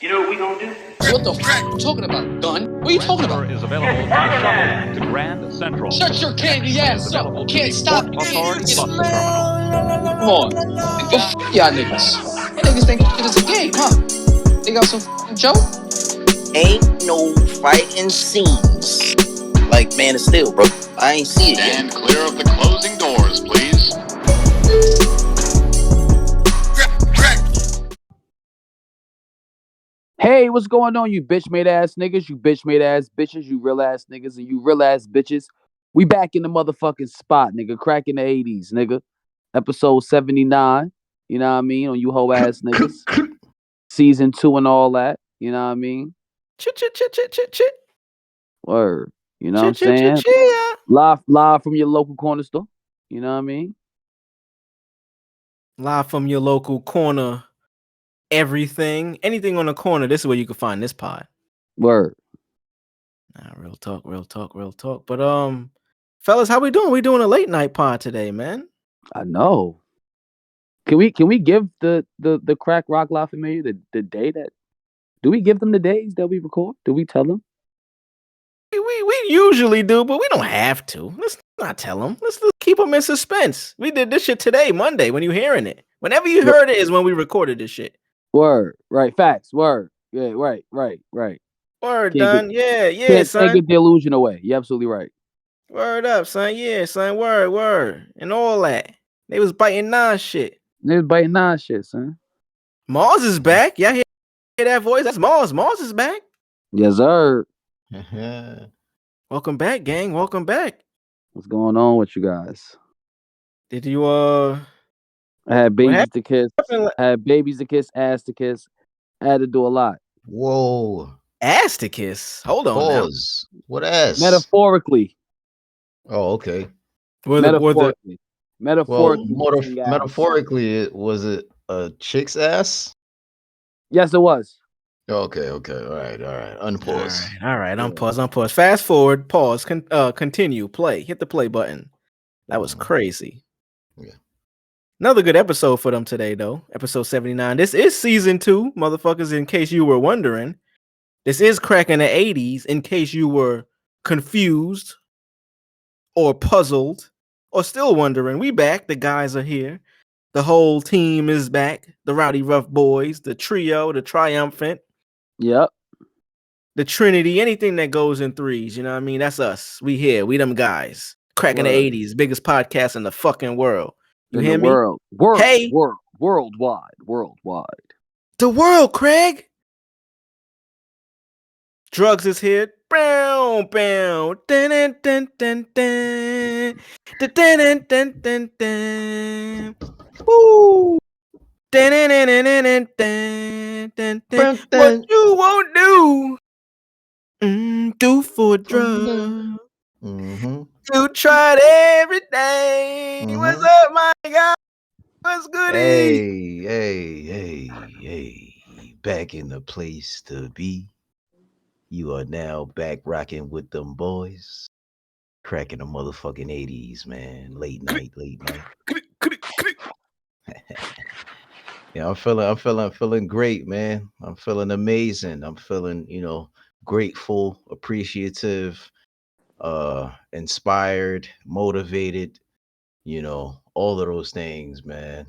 You know what we gonna do? What the f*** you talking about, gun? What are you talking about? Is available by shuttle to Grand Central. Shut your candy ass up. Can't stop me. Authority bus terminal. Come on. Go f*** y'all niggas. You niggas think it's a game, huh? They got some f***ing joke? Ain't no fighting scenes like Man of Steel, bro. I ain't see it yet. Stand clear of the closing doors, please. Hey, what's going on, you bitch made ass niggas, you bitch made ass bitches, you real ass niggas, and you real ass bitches? We back in the motherfucking spot, nigga. Cracking the 80s, nigga. Episode 79, you know what I mean? On you hoe ass niggas. Season 2 and all that, you know what I mean? Chit. Word. You know what I'm saying? Live from your local corner store. You know what I mean? Live from your local corner. Anything on the corner, this is where you can find this pod. Word. Nah, real talk. But fellas, how we doing? We doing a late night pod today, man. I know. Can we give the Crack Rock La Familia the day that? Do we give them the days that we record? Do we tell them? We usually do, but we don't have to. Let's not tell them. Let's keep them in suspense. We did this shit today, Monday, when you hearing it. Whenever you heard it is when we recorded this shit. Word, right, facts, word, yeah, right. Word, done, son. Can't get the illusion away. You're absolutely right. Word up, son, son, word, and all that. They was biting shit, son. Mars is back. Y'all hear that voice? That's Mars. Mars is back. Yes, sir. Welcome back, gang. Welcome back. What's going on with you guys? Did you I had babies to kiss. Ass to kiss. I had to do a lot. Whoa. Ass to kiss. Hold on. Pause. Now. What ass? Metaphorically. Oh, okay. Metaphorically. Metaphorically, was it a chick's ass? Yes, it was. Okay. All right. Unpause. All right. Unpause. Fast forward. Pause. Continue. Play. Hit the play button. That was crazy. Yeah. Another good episode for them today, though. Episode 79. This is season 2, motherfuckers, in case you were wondering. This is Cracking the 80s, in case you were confused or puzzled or still wondering. We back. The guys are here. The whole team is back. The Rowdy Rough Boys, the trio, the triumphant. Yep. The Trinity, anything that goes in threes, you know what I mean? That's us. We here. We them guys. Cracking the 80s, biggest podcast in the fucking world. You hear me? Worldwide. The world, Craig. Drugs is here. Bow. Dun, dun, dun, dun, dun. Dun, dun, dun, dun, dun. Woo. Dun, dun, dun, dun, dun, dun, dun. What you won't do for drugs. Mm-hmm. You tried every day. Mm-hmm. What's up, my guy? What's good? Hey. Back in the place to be. You are now back rocking with them boys. Cracking the motherfucking 80s, man. Late night. Yeah, I'm feeling great, man. I'm feeling amazing. I'm feeling, grateful, appreciative, inspired, motivated, all of those things, man.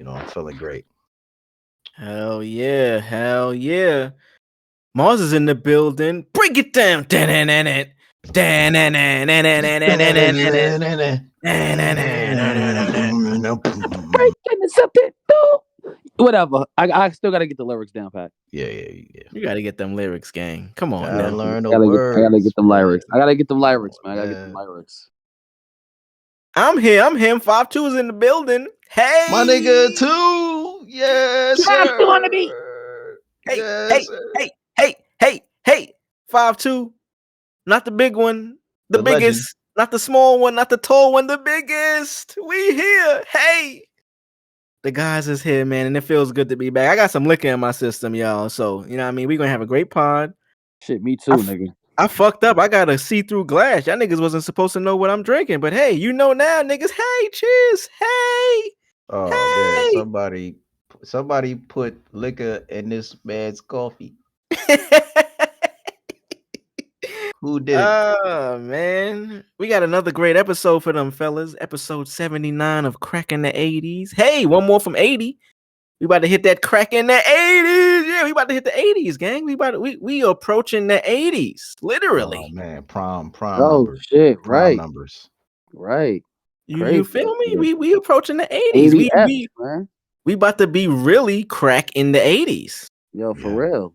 I'm feeling great. Hell yeah. Mars is in the building. Break it down. Breaking something. Whatever. I still gotta get the lyrics down, Pat. Yeah. You gotta get them lyrics, gang. Come on, gotta now. Learn the words. I gotta get them lyrics. Man. I'm here. 5-2 is in the building. Hey, my nigga too. Yes, sir. You wanna be? Hey. 5-2. Not the big one. The biggest. Legend. Not the small one. Not the tall one. The biggest. We here. Hey. The guys is here, man, and it feels good to be back. I got some liquor in my system, y'all. So, you know what I mean? We're going to have a great pod. Shit, me too, nigga. I fucked up. I got a see-through glass. Y'all niggas wasn't supposed to know what I'm drinking. But, hey, you know now, niggas. Hey, cheers. Hey. Oh, man. Somebody somebody put liquor in this man's coffee. Who did it? Oh man, we got another great episode for them fellas. Episode 79 of Crack in the 80s. Hey, one more from 80. We about to hit that crack in the 80s. Yeah, we about to hit the 80s, gang. We approaching the 80s, literally. Oh man, prime Oh numbers. shit! Prime Right, numbers. right. You Crazy. feel me? We approaching the 80s. 80 F's, man. We about to be really crack in the 80s. Yo, for Yeah. real.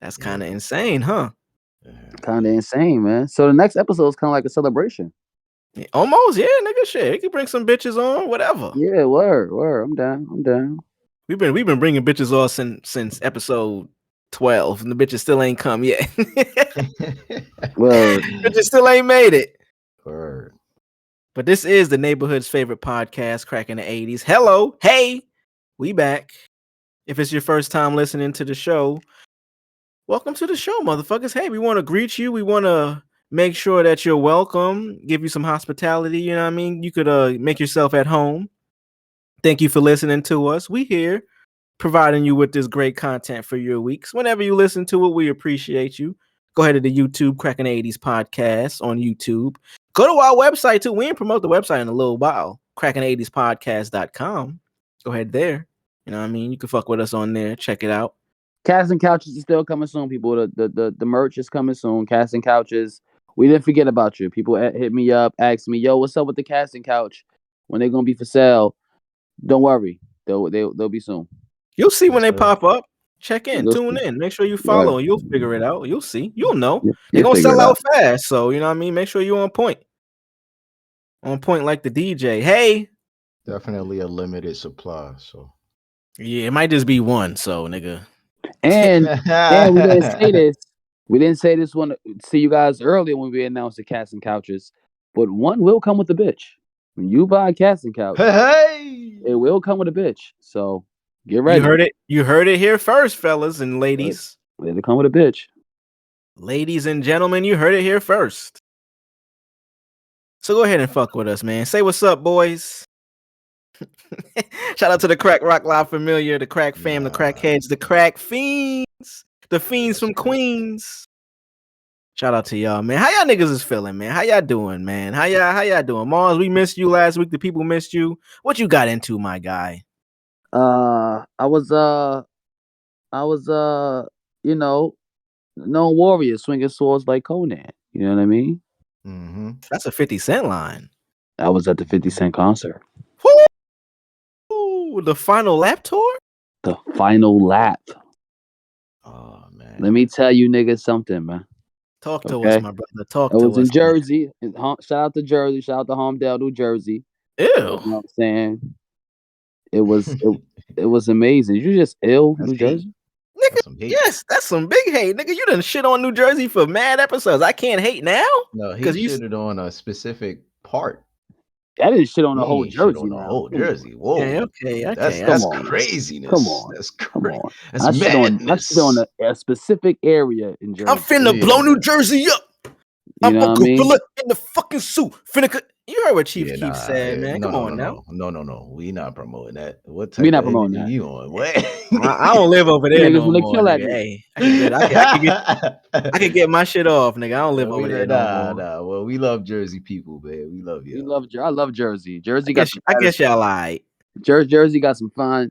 That's kind of insane, huh? Yeah. Kind of insane, man. So the next episode is kind of like a celebration. Yeah, almost, yeah, nigga. Shit, you can bring some bitches on, whatever. Yeah, word. I'm down. We've been bringing bitches on since episode 12, and the bitches still ain't come yet. Word. Bitches still ain't made it. Word. But this is the neighborhood's favorite podcast, Crack in the 80s. Hello, hey, we back. If it's your first time listening to the show, welcome to the show, motherfuckers. Hey, we want to greet you. We want to make sure that you're welcome, give you some hospitality. You know what I mean? You could make yourself at home. Thank you for listening to us. We here providing you with this great content for your weeks. Whenever you listen to it, we appreciate you. Go ahead to the YouTube Cracking 80s podcast on YouTube. Go to our website too. We ain't promote the website in a little while. Cracking80spodcast.com. Go ahead there. You know what I mean? You can fuck with us on there. Check it out. Cast and Couches is still coming soon, people. The merch is coming soon. Cast and Couches. We didn't forget about you. People hit me up, ask me, yo, what's up with the Cast and Couch? When they're gonna be for sale? Don't worry. They'll be soon. You'll see when Yes, they sir. pop up. Check in, You'll tune see. in. Make sure you follow. Right. You'll figure it out. You'll see. You'll know. They're You'll gonna figure sell it out fast. So you know what I mean? Make sure you're on point. On point like the DJ. Hey. Definitely a limited supply. So Yeah, it might just be one. So nigga. And we didn't say this. We didn't say this one to you guys earlier when we announced the Cast and Couches, but one will come with a bitch. When you buy a Cast and Couch, Hey. it will come with a bitch. So get ready. You heard it here first, fellas and ladies. It'll come with a bitch. Ladies and gentlemen, you heard it here first. So go ahead and fuck with us, man. Say what's up, boys. Shout out to the Crack Rock Live Familiar, the Crack Fam, the Crackheads, the Crack Fiends, the Fiends from Queens. Shout out to y'all, man. How y'all niggas is feeling, man? How y'all doing, man? How y'all doing? Mars, we missed you last week. The people missed you. What you got into, my guy? I was you know, known warrior swinging swords like Conan. You know what I mean? Mm-hmm. That's a 50 Cent line. I was at the 50 Cent concert. Woo! The final lap tour? The final lap. Oh man. Let me tell you niggas something, man. Talk to Okay. us, my brother. Talk I to was us. in Jersey. Shout out to Jersey. Shout out to Homedale, New Jersey. Ew. You know what I'm saying? It was it was amazing. You just ill, That's New hate. Jersey? That's some hate. Yes, that's some big hate, nigga. You done shit on New Jersey for mad episodes. I can't hate now. No, he 'Cause you- shitted on a specific part. I didn't shit on the He whole ain't shit Jersey on the now. whole Come on. Jersey. Whoa. Okay. That's Come on. craziness. Come on. That's Come crazy. on. That's I shit madness. on a specific area in Jersey. I'm finna Yeah. blow New Jersey up. You I'm know a what I mean? gorilla in the fucking suit. You heard what Chief Yeah, Keef nah, said, man. no, Come on now. No. We not promoting that. What type We not of promoting energy that. you on? What? I don't live over there Niggas no wanna more, kill that nigga. nigga. Hey, I could get my shit off, nigga. I don't live over there no more. Nah. Well, we love Jersey people, man. We love you. I love Jersey. Jersey I guess y'all lied. Jersey got some fine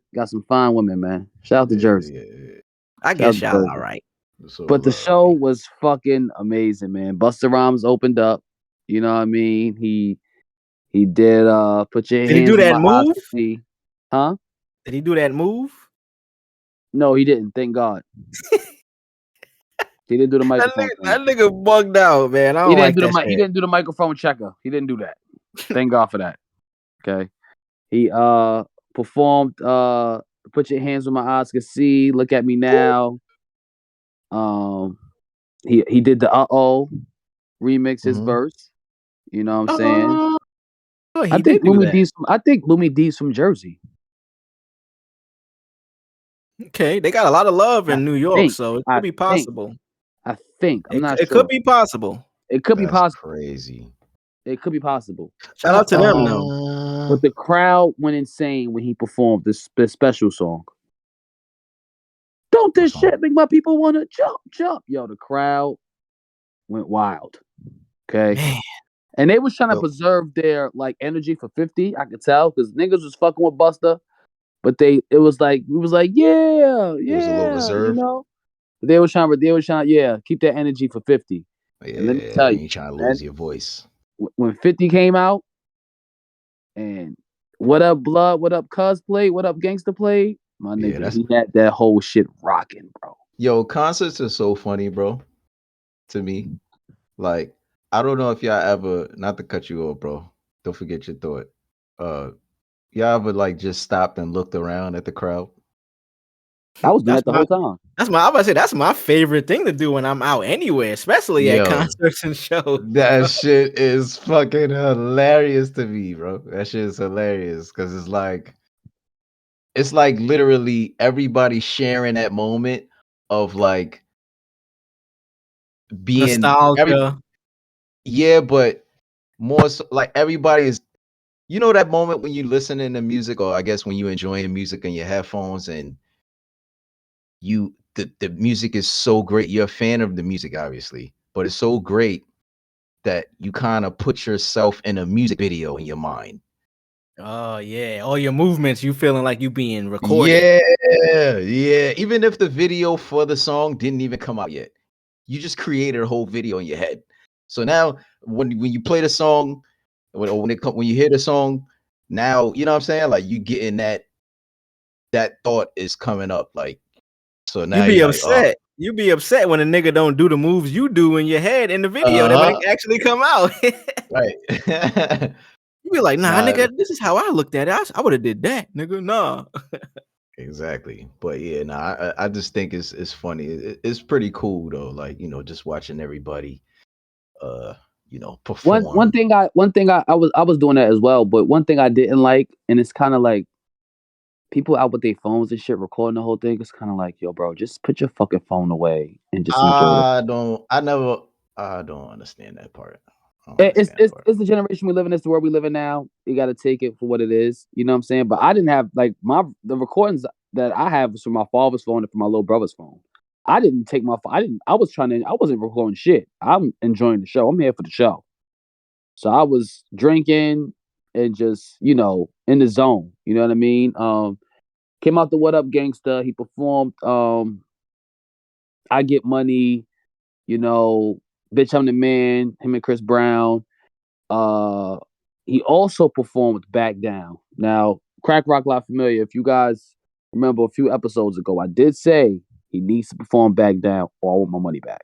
women, man. Shout out to Jersey. Yeah. I guess Shout out to y'all Jersey. all right. So, But the show was fucking amazing, man. Busta Rhymes opened up. You know what I mean? He did put your hands Did he do in that my eyes move? to see. Huh? Did he do that move? No, he didn't. Thank God. He didn't do the microphone. That nigga bugged out, man. I He don't like didn't do that he shit. didn't do the microphone checker. He didn't do that. Thank God for that. Okay. He performed Put Your Hands Where My Eyes Can See, Look at Me Now. He did the remix his Mhm. verse. You know what I'm saying? Oh, he I did think do Lumi that. D's from Jersey. Okay, they got a lot of love in I New York, think- so it I could be think. possible. I think. I'm not It sure. could be possible. It could be That's possible. crazy. It could be possible. Shout out to them, though. But the crowd went insane when he performed this special song. Don't this What song? shit make my people want to jump? Yo, the crowd went wild. Okay. Man. And they was trying to Yo. preserve their like energy for 50. I could tell because niggas was fucking with Buster, but we was like, It was a little you reserved. know. They were trying, keep that energy for 50. And let me Yeah, tell you you, ain't trying to man, lose your voice. when 50 came out, and what up, blood? What up, cuz played? What up, gangster played? My Yeah, nigga, that's he had that whole shit rocking, bro. yo, concerts are so funny, bro, to me. Like, I don't know if y'all ever, not to cut you off, bro. Don't forget your thought. Uh, y'all ever like just stopped and looked around at the crowd? I was doing That's that the my whole time. I'm about to say that's my favorite thing to do when I'm out anywhere, especially at Yo, concerts and shows. that shit is fucking hilarious to me, bro. That shit is hilarious because it's like literally everybody sharing that moment of like being every Nostalgia. yeah, but more so, like everybody is. You know that moment when you listening to music, or I guess when you enjoying music in your headphones, and the music is so great. You're a fan of the music, obviously, but it's so great that you kind of put yourself in a music video in your mind. Oh yeah, all your movements, you feeling like you being recorded. Yeah, yeah. Even if the video for the song didn't even come out yet, you just created a whole video in your head. So now, when you play the song, when you hear the song, now you know what I'm saying. Like you getting that thought is coming up. Like so You now be you're like, oh, upset. You be upset when a nigga don't do the moves you do in your head in the video that when it uh-huh, actually come out. right. You be like, nah, Nah, nigga, this is how I looked at it. I would have did that, nigga. Nah. exactly. But yeah, nah, I just think it's funny. It's pretty cool though. Like just watching everybody, uh, One perform. thing I was doing that as well, but one thing I didn't like, and it's kind of like people out with their phones and shit recording the whole thing. It's kind of like, yo, bro, just put your fucking phone away and just enjoy the. I don't understand that part. I don't It's understand that it's part. it's the generation we live in. It's the world we live in now. You got to take it for what it is. You know what I'm saying? But I didn't have like the recordings that I have was from my father's phone and from my little brother's phone. I didn't take my. I didn't. I was trying to. I wasn't recording shit. I'm enjoying the show. I'm here for the show. So I was drinking and just in the zone. You know what I mean? Came out the What Up Gangsta. He performed. I Get Money. You know, Bitch I'm the Man. Him and Chris Brown. Uh, he also performed Back Down. Now, Crack Rock La Familia, if you guys remember a few episodes ago, I did say he needs to perform Back Down or I want my money back.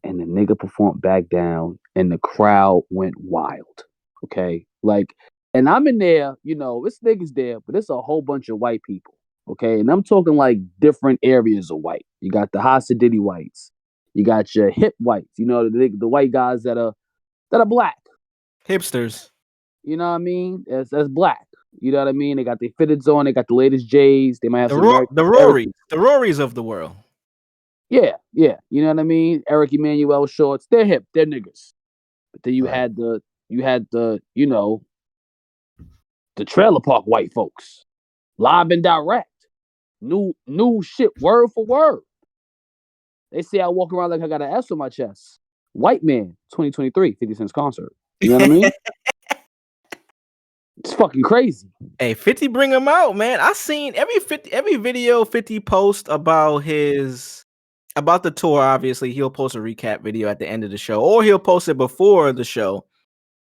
And the nigga performed Back Down and the crowd went wild. Okay? Like, and I'm in there, it's niggas there, but it's a whole bunch of white people. Okay? And I'm talking like different areas of white. You got the Hasidity whites. You got your hip whites, the white guys that are black. Hipsters. You know what I mean? That's black. You know what I mean? They got their fitteds on. They got the latest J's. They might have some Eric. The Rorys of the world. Yeah, yeah. You know what I mean? Eric Emanuel shorts. They're hip. They're niggas. But then you Right. had the trailer park white folks, live and direct, new shit, word for word. They say I walk around like I got an S on my chest. White man, 2023, 50 Cent's concert. You know what I mean? It's fucking crazy. Hey, 50 bring him out, man. I seen every video 50 post about the tour. Obviously, he'll post a recap video at the end of the show, or he'll post it before the show.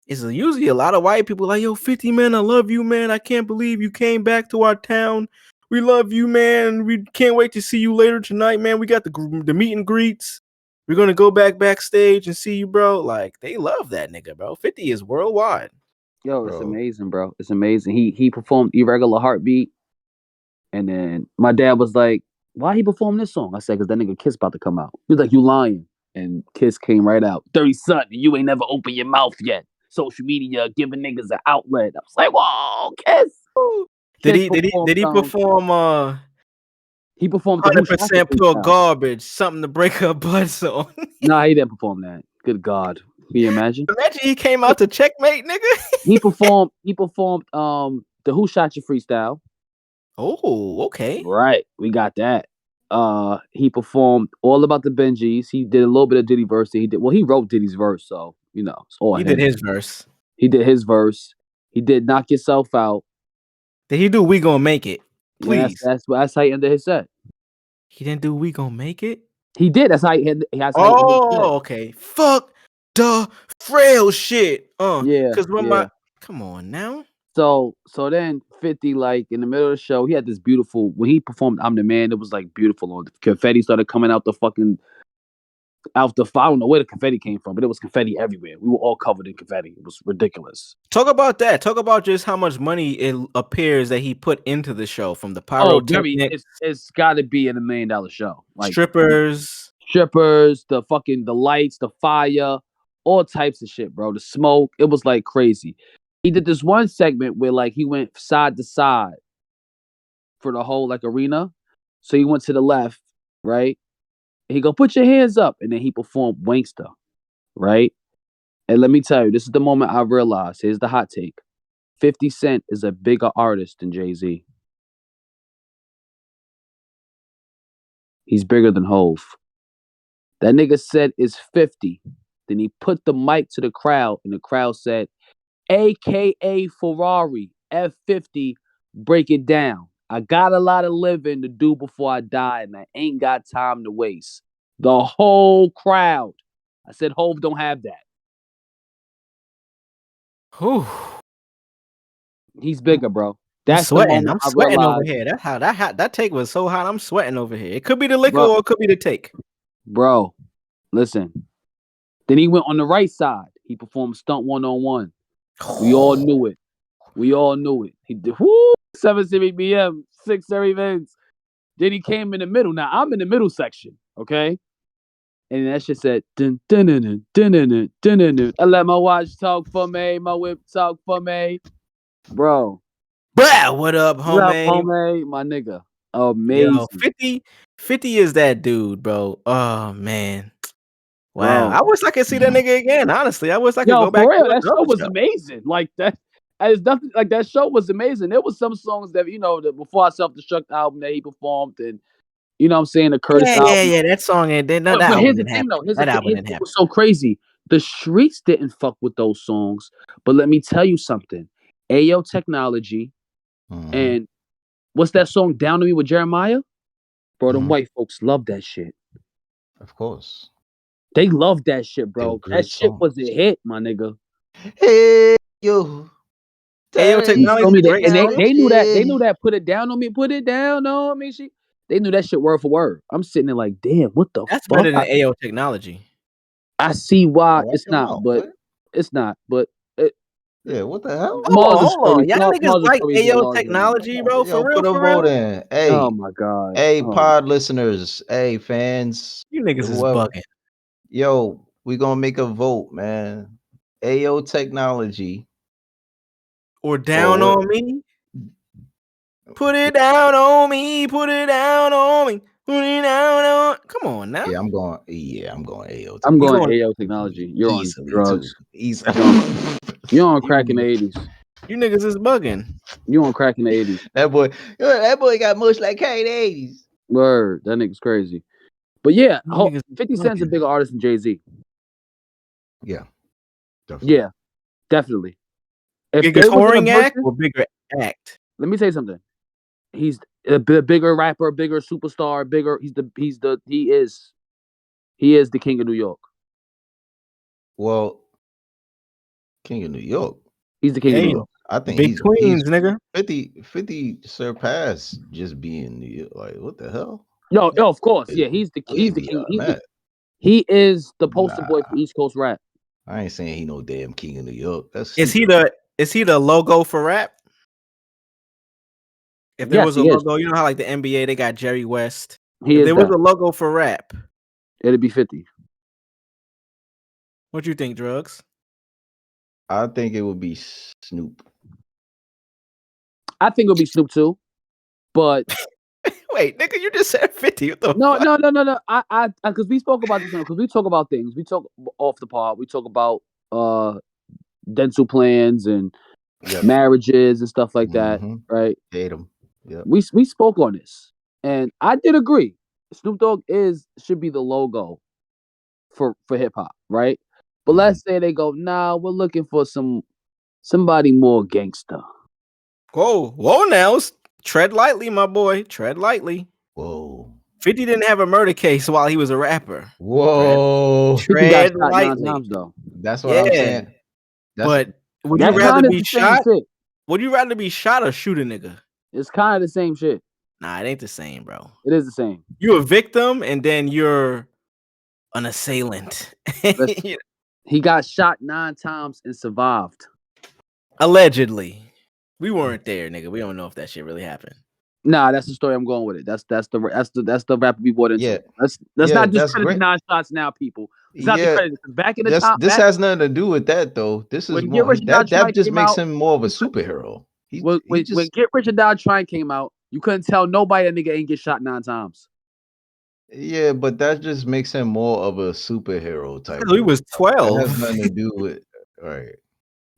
It's usually a lot of white people like, yo, 50, man, I love you, man. I can't believe you came back to our town. We love you, man. We can't wait to see you later tonight, man. We got the meet and greets. We're gonna go backstage and see you, bro. Like, they love that nigga, bro. 50 is worldwide. Yo, it's Bro. amazing, bro. It's amazing. He performed Irregular Heartbeat, and then my dad was like, "Why he perform this song?" I said, "Cause that nigga Kiss about to come out." He was like, "You lying?" And Kiss came right out. 30 Son, you ain't never opened your mouth yet. Social media giving niggas an outlet. I was like, "Whoa, Kiss!" Did Kiss he perform He performed the Who Shot You 100% pure freestyle. garbage, something to break her butt on? Nah, he didn't perform that. Good God, can you imagine? Imagine he came out to checkmate, nigga. He performed. The Who Shot You freestyle. Oh, okay. Right, we got that. He performed all about the Benjis. He did a little bit of Diddy verse. He wrote Diddy's verse, so it's all He him. did his verse. He did his verse. He did Knock Yourself Out. Did he do We Gonna Make It? Yeah, Please. that's how he ended his set. He didn't do We Gonna Make It? He did. That's how he ended. Oh, okay. Fuck the frail shit. Yeah, Cause when yeah. come on now. So then 50, like in the middle of the show, he had this beautiful when he performed I'm the Man, it was like beautiful. The confetti started coming out the fucking I don't know where the confetti came from, but it was confetti everywhere. We were all covered in confetti. It was ridiculous. Talk about that. Talk about just how much money it appears that he put into the show from the pyrotechnics, it's gotta be in $1 million show. Like strippers, the lights, the fire, all types of shit, bro. The smoke, it was like crazy. He did this one segment where like he went side to side for the whole like arena. So he went to the left, right? And he go, put your hands up. And then he performed Wankster, right? And let me tell you, this is the moment I realized. Here's the hot take. 50 Cent is a bigger artist than Jay-Z. He's bigger than Hove. That nigga said is 50. Then he put the mic to the crowd, and the crowd said, AKA Ferrari, F50, break it down. I got a lot of living to do before I die, and I ain't got time to waste. The whole crowd. I said, Hove don't have that. Whew. He's bigger, bro. That's the moment I'm sweating over here. That's how that take was so hot. I'm sweating over here. It could be the liquor or it could be the take. Bro, listen. Then he went on the right side. He performed Stunt 1-on-1. We all knew it. He did 7 BM, 6 events. Then he came in the middle. Now I'm in the middle section, okay? And that shit said dun dun dun dun dun dun dun dun. I let my watch talk for me, my whip talk for me. Bro. Bruh, what up, homie? What up, homie? My nigga. Amazing. Yo, 50 is that dude, bro. Oh man. Wow. Bro. I wish I could see that nigga again. Honestly, I wish I could go back. For real, that show was amazing. Like that. There's nothing like that show was amazing. There was some songs that the Before I Self-Destruct album that he performed, and you know what I'm saying, the Curtis album. Yeah, that song and then that album didn't happen. That album didn't happen. It was so crazy. The streets didn't fuck with those songs, but let me tell you something. Ayo Technology, and what's that song Down to Me with Jeremiah? Bro, them white folks love that shit. Of course. They love that shit, bro. That shit was a hit, my nigga. Hey, yo. Ayo Technology, and they knew that. They knew that. Put it down on me. Put it down on me. They knew that shit word for word. I'm sitting there like, damn, what the fuck? That's better than Ayo Technology. I see why it's not, but it's not. But yeah, what the hell? Hold on. Y'all niggas like Ayo Technology, bro. For real, put a vote in. Hey, oh my god. Hey, pod listeners. Hey, fans. You niggas is bugging. Yo, we gonna make a vote, man. Ayo Technology. Or Down on Me. Put it down on me. Put it down on me. Put it down on. Come on now. Yeah, I'm going Ayo. I'm going Ayo Technology. You're on drugs. You're on crack in the 80s. You niggas is bugging. You on crack in the 80s. That boy got much like Kanye in the 80s. Word, that nigga's crazy. But yeah, 50 Cent's a bigger artist than Jay-Z. Yeah. Definitely. Yeah, definitely. Bigger touring act or bigger act? Let me tell you something. He's a bigger rapper, bigger superstar, bigger. He is the king of New York. Well, king of New York. He's the king of New York. I think Big Queens, nigga. 50 surpassed just being New York. Like, what the hell? Yo, of course. Yeah, he's the king. He is the poster boy for East Coast rap. I ain't saying he no damn king of New York. Is he the logo for rap? If there was a logo, you know how like the NBA they got Jerry West. If there was a logo for rap, it'd be 50. What you think, Drugs? I think it would be Snoop. I think it would be Snoop too, but wait, nigga, you just said 50. What the no. fuck? I because we spoke about this because we talk about things. We talk off the pod. We talk about dental plans and marriages and stuff like that, right? Hate them. Yeah. We spoke on this, and I did agree. Snoop Dogg should be the logo for hip hop, right? But let's say they go, nah, we're looking for somebody more gangster. Whoa now. Tread lightly, my boy. Tread lightly. Whoa. 50 didn't have a murder case while he was a rapper. Whoa. 50 got Tread shot 9 lightly. times though. That's what I'm Yeah. saying. But would you That's rather kind of be the same shot? shit. Would you rather be shot or shoot a nigga? It's kind of the same shit. Nah, it ain't the same, bro. It is the same. You're a victim and then you're an assailant. He got shot 9 times and survived. Allegedly. We weren't there, nigga. We don't know if that shit really happened. Nah, that's the story I'm going with it. That's the rapper we bought into. Yeah. Let's Yeah, not that's discredit the great. 9 shots now, people. It's not Yeah. discredit. Back in the time, This has nothing to do with that though. This is when Get more Rich or Die that Trying just came makes out, him more of a superhero. when just Get Rich or Die Trying came out, you couldn't tell nobody that nigga ain't get shot 9 times. yeah, but that just makes him more of a superhero type. He was That 12. has nothing to do with all right.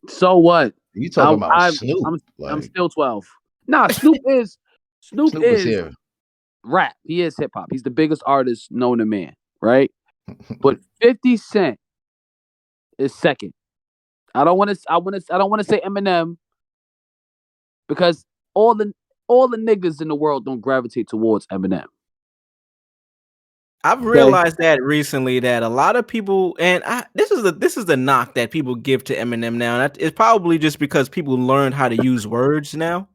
So what? You talking about Snoop? I'm still 12. Nah, Snoop is here. rap. He is hip hop. He's the biggest artist known to man, right? But 50 Cent is second. I don't want to say Eminem because all the niggas in the world don't gravitate towards Eminem. I've realized that recently that a lot of people, and this is the knock that people give to Eminem now. And it's probably just because people learned how to use words now.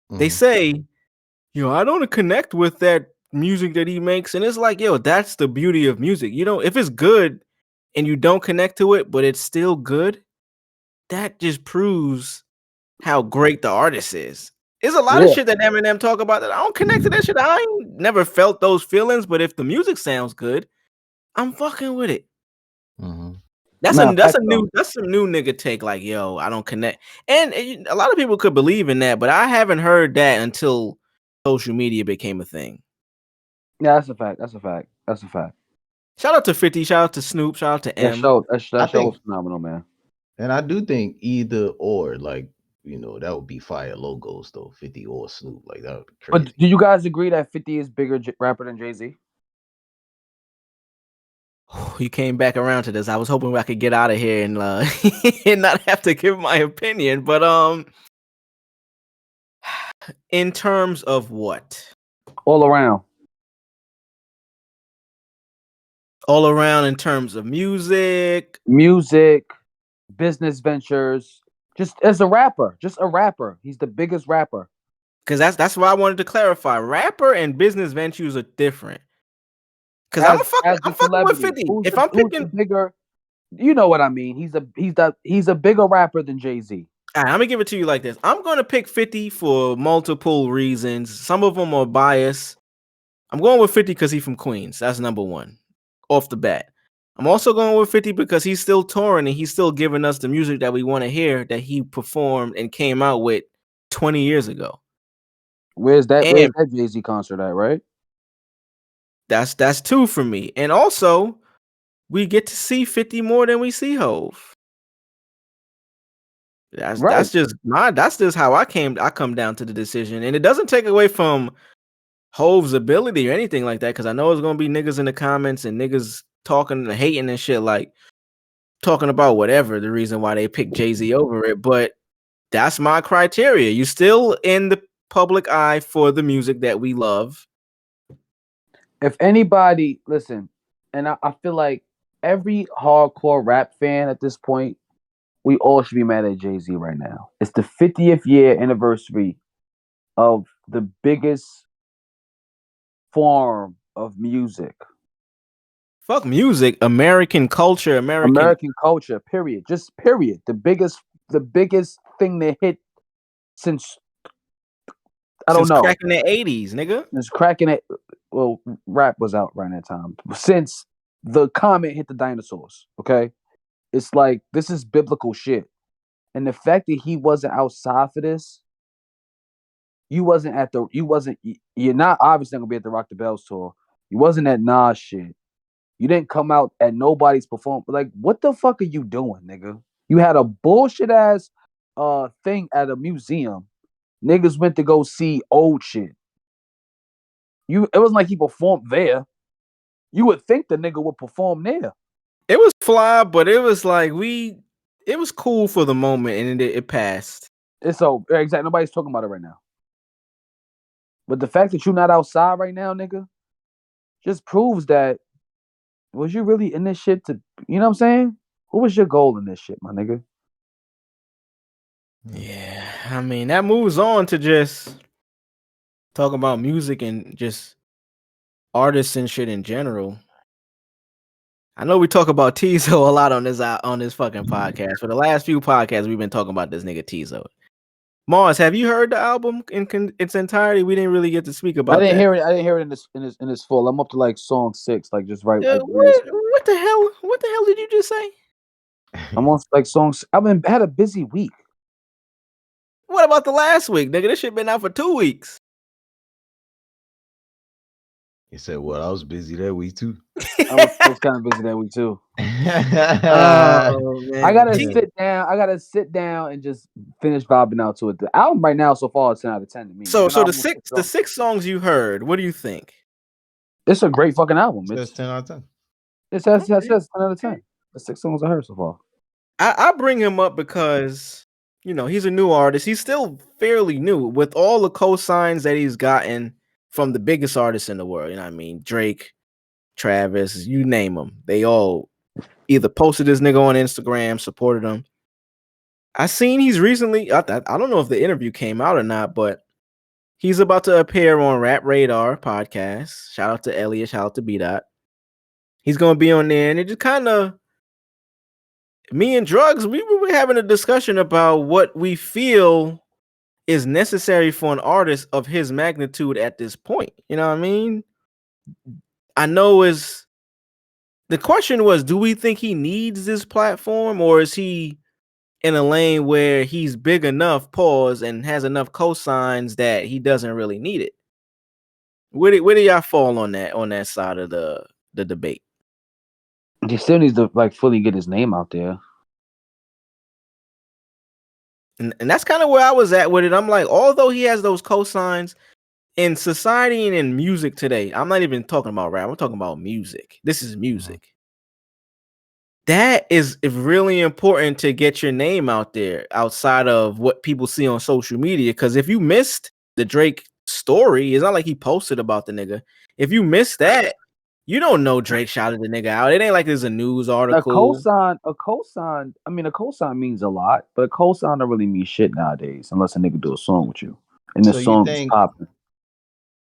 They say, I don't connect with that music that he makes, and it's like, that's the beauty of music. If it's good and you don't connect to it, but it's still good, that just proves how great the artist is. There's a lot of shit that Eminem talk about that I don't connect to that shit. I ain't never felt those feelings, but if the music sounds good, I'm fucking with it. That's some new nigga take. Like, I don't connect, and a lot of people could believe in that, but I haven't heard that until social media became a thing. Yeah, that's a fact. Shout out to 50. Shout out to Snoop. Shout out to M. That show was phenomenal, man. And I do think either or, like, that would be fire logos though. 50 or Snoop, like that would be crazy. But do you guys agree that 50 is bigger rapper than Jay-Z? You came back around to this. I was hoping I could get out of here and and not have to give my opinion. But in terms of what? All around In terms of music, business ventures, just as a rapper, He's the biggest rapper. Because that's why I wanted to clarify. Rapper and business ventures are different. Because I'm fucking with 50. If I'm picking bigger, you know what I mean. He's a bigger rapper than Jay-Z. All right, I'm gonna give it to you like this. I'm gonna pick 50 for multiple reasons. Some of them are biased. I'm going with 50 because he's from Queens. That's number one, off the bat. I'm also going with 50 because he's still touring and he's still giving us the music that we want to hear that he performed and came out with 20 years ago. Where's that Jay-Z concert at, right? That's two for me. And also, we get to see 50 more than we see Hove. That's just how I come down to the decision. And it doesn't take away from Hove's ability or anything like that, because I know it's gonna be niggas in the comments and niggas talking and hating and shit, like talking about whatever the reason why they picked Jay-Z over it. But that's my criteria. You still in the public eye for the music that we love. If anybody listen, and I feel like every hardcore rap fan at this point, we all should be mad at Jay-Z right now. It's the 50th year anniversary of the biggest form of music. Fuck music, American culture, American culture, period. Just period. The biggest thing that hit since I don't know. Cracking the 80's, nigga. Since cracking it. Well, rap was out around that time. Since the comet hit the dinosaurs, okay? It's like, this is biblical shit. And the fact that he wasn't outside for this, you're not obviously gonna be at the Rock the Bells tour. You wasn't at Nas shit. You didn't come out at nobody's performance. Like, what the fuck are you doing, nigga? You had a bullshit ass thing at a museum. Niggas went to go see old shit. It wasn't like he performed there. You would think the nigga would perform there. It was fly, but it was like it was cool for the moment, and it passed. It's so exactly nobody's talking about it right now. But the fact that you're not outside right now, nigga, just proves that was you really in this shit to, you know what I'm saying? What was your goal in this shit, my nigga? Yeah, I mean that moves on to just talk about music and just artists and shit in general. I know we talk about Teezo a lot on this fucking podcast. For the last few podcasts, we've been talking about this nigga Teezo. Mars, have you heard the album in its entirety? We didn't really get to speak about. I didn't hear it in this full. I'm up to like song 6, like just right. What the hell? What the hell did you just say? I'm on like songs. Had a busy week. What about the last week, nigga? This shit been out for 2 weeks. He said, "Well, I was busy that week too." I was kind of busy that week too. Oh, man. I gotta sit down and just finish vibing out to it. The album right now so far is 10 out of 10 to me. So the six songs you heard, what do you think? It's a great fucking album. It's 10 out of 10. It says 10 out of 10. The 6 songs I heard so far. I bring him up because he's a new artist. He's still fairly new with all the cosigns that he's gotten from the biggest artists in the world. You know what I mean? Drake, Travis, you name them. They all either posted this nigga on Instagram, supported him. I seen he's recently, I don't know if the interview came out or not, but he's about to appear on Rap Radar podcast. Shout out to Elliot, shout out to B-Dot. He's going to be on there, and it just kind of, me and Drugs, we were having a discussion about what we feel is necessary for an artist of his magnitude at this point. You know what I mean? I know the question was, do we think he needs this platform, or is he in a lane where he's big enough, pause, and has enough cosigns that he doesn't really need it? Where do y'all fall on that side of the debate? He still needs to like fully get his name out there. And that's kind of where I was at with it. I'm like, although he has those cosigns in society and in music today, I'm not even talking about rap. I'm talking about music. This is music. That is really important to get your name out there outside of what people see on social media. Because if you missed the Drake story, it's not like he posted about the nigga. If you missed that, you don't know Drake shouted the nigga out. It ain't like there's a news article. A cosign. I mean, a cosign means a lot, but a cosign don't really mean shit nowadays, unless a nigga do a song with you, and the song is popping.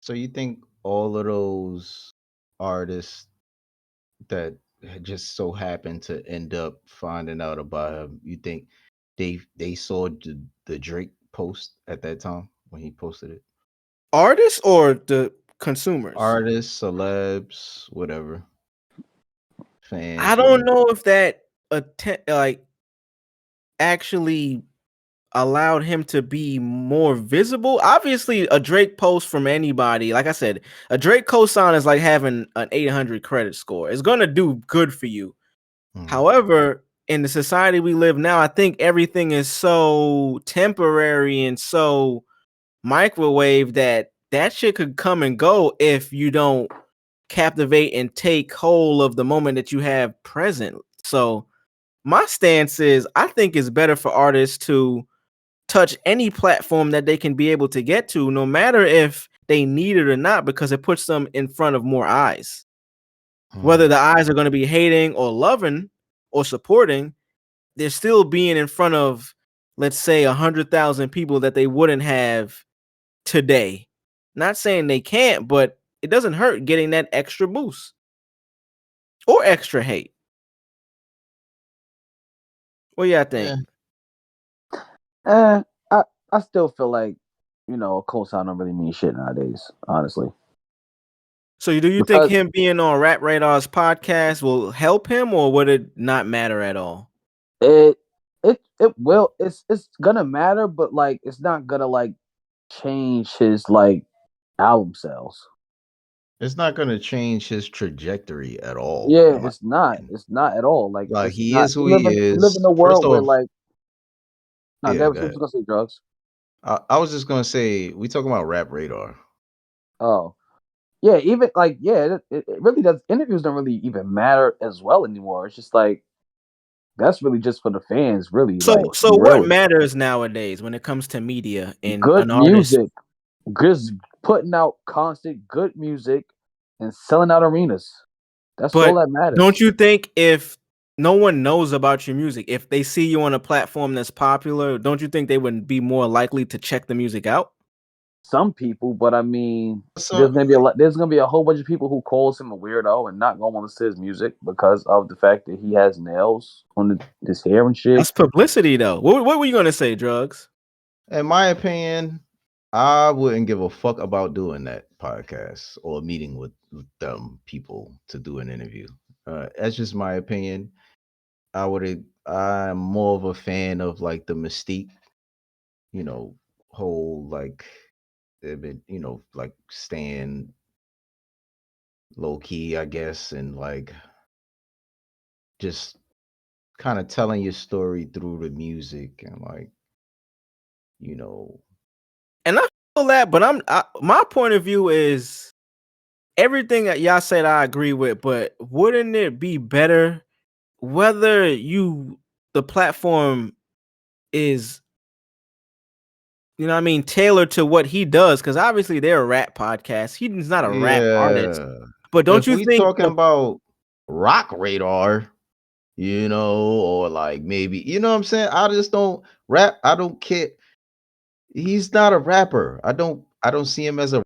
So you think all of those artists that just so happened to end up finding out about him, you think they saw the Drake post at that time when he posted it? Artists or the consumers? Artists, celebs, whatever. Fans. I don't know if that actually allowed him to be more visible. Obviously, a Drake post from anybody, like I said, a Drake cosign is like having an 800 credit score. It's going to do good for you. However, in the society we live now, I think everything is so temporary and so microwave that shit could come and go if you don't captivate and take hold of the moment that you have present. So my stance is, I think it's better for artists to touch any platform that they can be able to get to, no matter if they need it or not, because it puts them in front of more eyes. Whether the eyes are going to be hating or loving or supporting, they're still being in front of, let's say, 100,000 people that they wouldn't have today. Not saying they can't, but it doesn't hurt getting that extra boost or extra hate. What do y'all think? I still feel like, a cosign don't really mean shit nowadays, honestly. So do you think him being on Rap Radar's podcast will help him, or would it not matter at all? It will. It's gonna matter, but like it's not gonna like change his like album sales. It's not gonna change his trajectory at all. Yeah, it's not. It's not at all. Like he is who he is. We live in a world where like. No, yeah, was gonna say Drugs. I was just gonna say we talking about Rap Radar. Oh, Yeah, even like it really does. Interviews don't really even matter as well anymore. It's just like that's really just for the fans, really. So Like, so be real what with it. matters nowadays when it comes to media and Good an artist? music, just putting out constant good music and selling out arenas. That's all But that matters. don't you think if no one knows about your music, if they see you on a platform that's popular, don't you think they would be more likely to check the music out? Some people, but I mean, So there's gonna be a whole bunch of people who calls him a weirdo and not gonna want to listen to his music because of the fact that he has nails on his hair and shit. That's publicity, though. What were you gonna say, Drugs? in my opinion, I wouldn't give a fuck about doing that podcast or meeting with them people to do an interview. That's just my opinion. I'm more of a fan of like the mystique, you know, whole like they've been, like staying low key, I guess, and like just kind of telling your story through the music and like, you know, And I feel that, but my point of view is everything that y'all said I agree with, but wouldn't it be better whether the platform is, you know what I mean, tailored to what he does? Because obviously they're a rap podcast. He's not a rap artist. yeah. But don't If you we think talking about rock radar, or like maybe, what I'm saying? I just don't rap. I don't care. He's not a rapper. I don't see him as a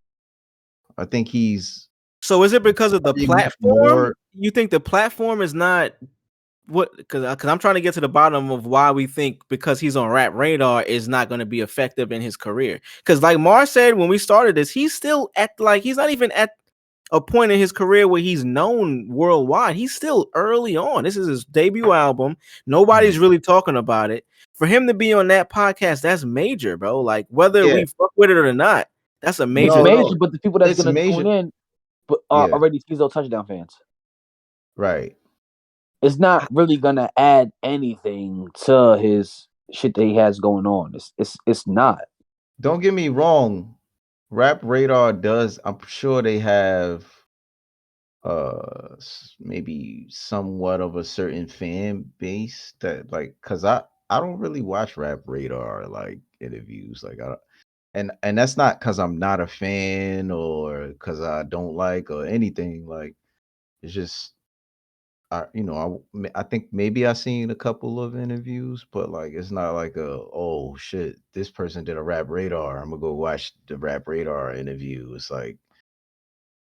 I think he's so is it because of the pretty much platform? more. You think the platform is not what? Because I'm trying to get to the bottom of why we think because he's on Rap Radar is not going to be effective in his career. Because like Mars said when we started this, he's still at like he's not even at a point in his career where he's known worldwide. He's still early on. This is his debut album. Nobody's really talking about it. For him to be on that podcast, that's major, bro. Like whether Yeah. we fuck with it or not, that's a It's major No, major, no. but the people that's It's gonna major. tune in but are Yeah. already Teezo Touchdown fans. Right. It's not really gonna add anything to his shit that he has going on. It's not. Don't get me wrong. Rap Radar does. I'm sure they have maybe somewhat of a certain fan base that like because I don't really watch Rap Radar like interviews like and that's not because I'm not a fan or because I don't like or anything like it's just I think maybe I seen a couple of interviews but like it's not like oh shit this person did a Rap Radar I'm gonna go watch the Rap Radar interview. It's like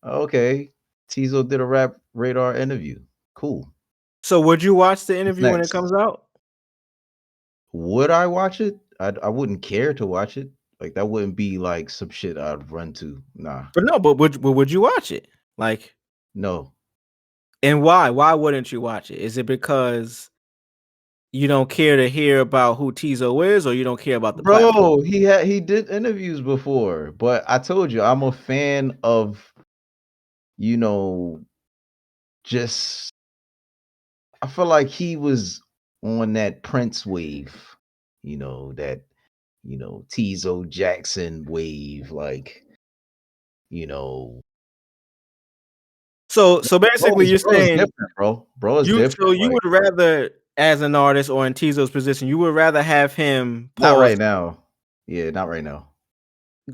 okay, Teezo did a Rap Radar interview. Cool. So would you watch the What's interview when it next? comes out? Would I watch it? I wouldn't care to watch it. Like that wouldn't be like some shit I'd run to. Nah, But no, but would you watch it? Like, no, and why? Why wouldn't you watch it? Is it because you don't care to hear about who Teezo is, or you don't care about the platform? bro. He did interviews before, but I told you I'm a fan of you know just I feel like he was on that Prince wave, that Teezo Jackson wave, like you know So basically, you're Bro is saying different, bro. Bro is you different. you Like, would rather, as an artist or in Teezo's position, you would rather have him not pause. right now. Yeah, not right now.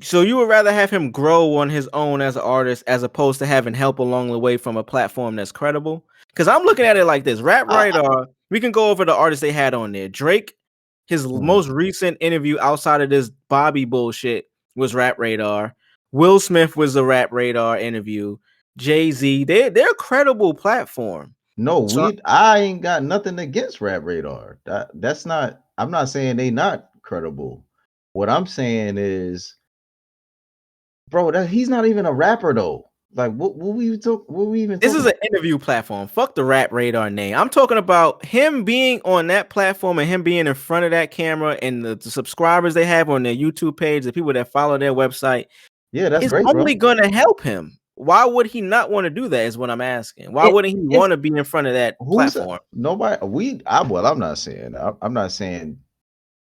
So you would rather have him grow on his own as an artist as opposed to having help along the way from a platform that's credible? Because I'm looking at it like this. Rap Radar, we can go over the artists they had on there. Drake, his most recent interview outside of this Bobby bullshit was Rap Radar. Will Smith was the Rap Radar interview. Jay-Z, they're a credible platform. No, So I ain't got nothing against Rap Radar. That's not I'm not saying they not credible. What I'm saying is, bro, that he's not even a rapper though. Like what we even this talking is an interview platform. Fuck the Rap Radar name. I'm talking about him being on that platform and him being in front of that camera and the subscribers they have on their YouTube page, the people that follow their website, Yeah, that's is great, bro. only going to help him. Why would he not want to do that is what I'm asking. Why wouldn't he It's want to be in front of that Who's platform? nobody I'm not saying. I'm not saying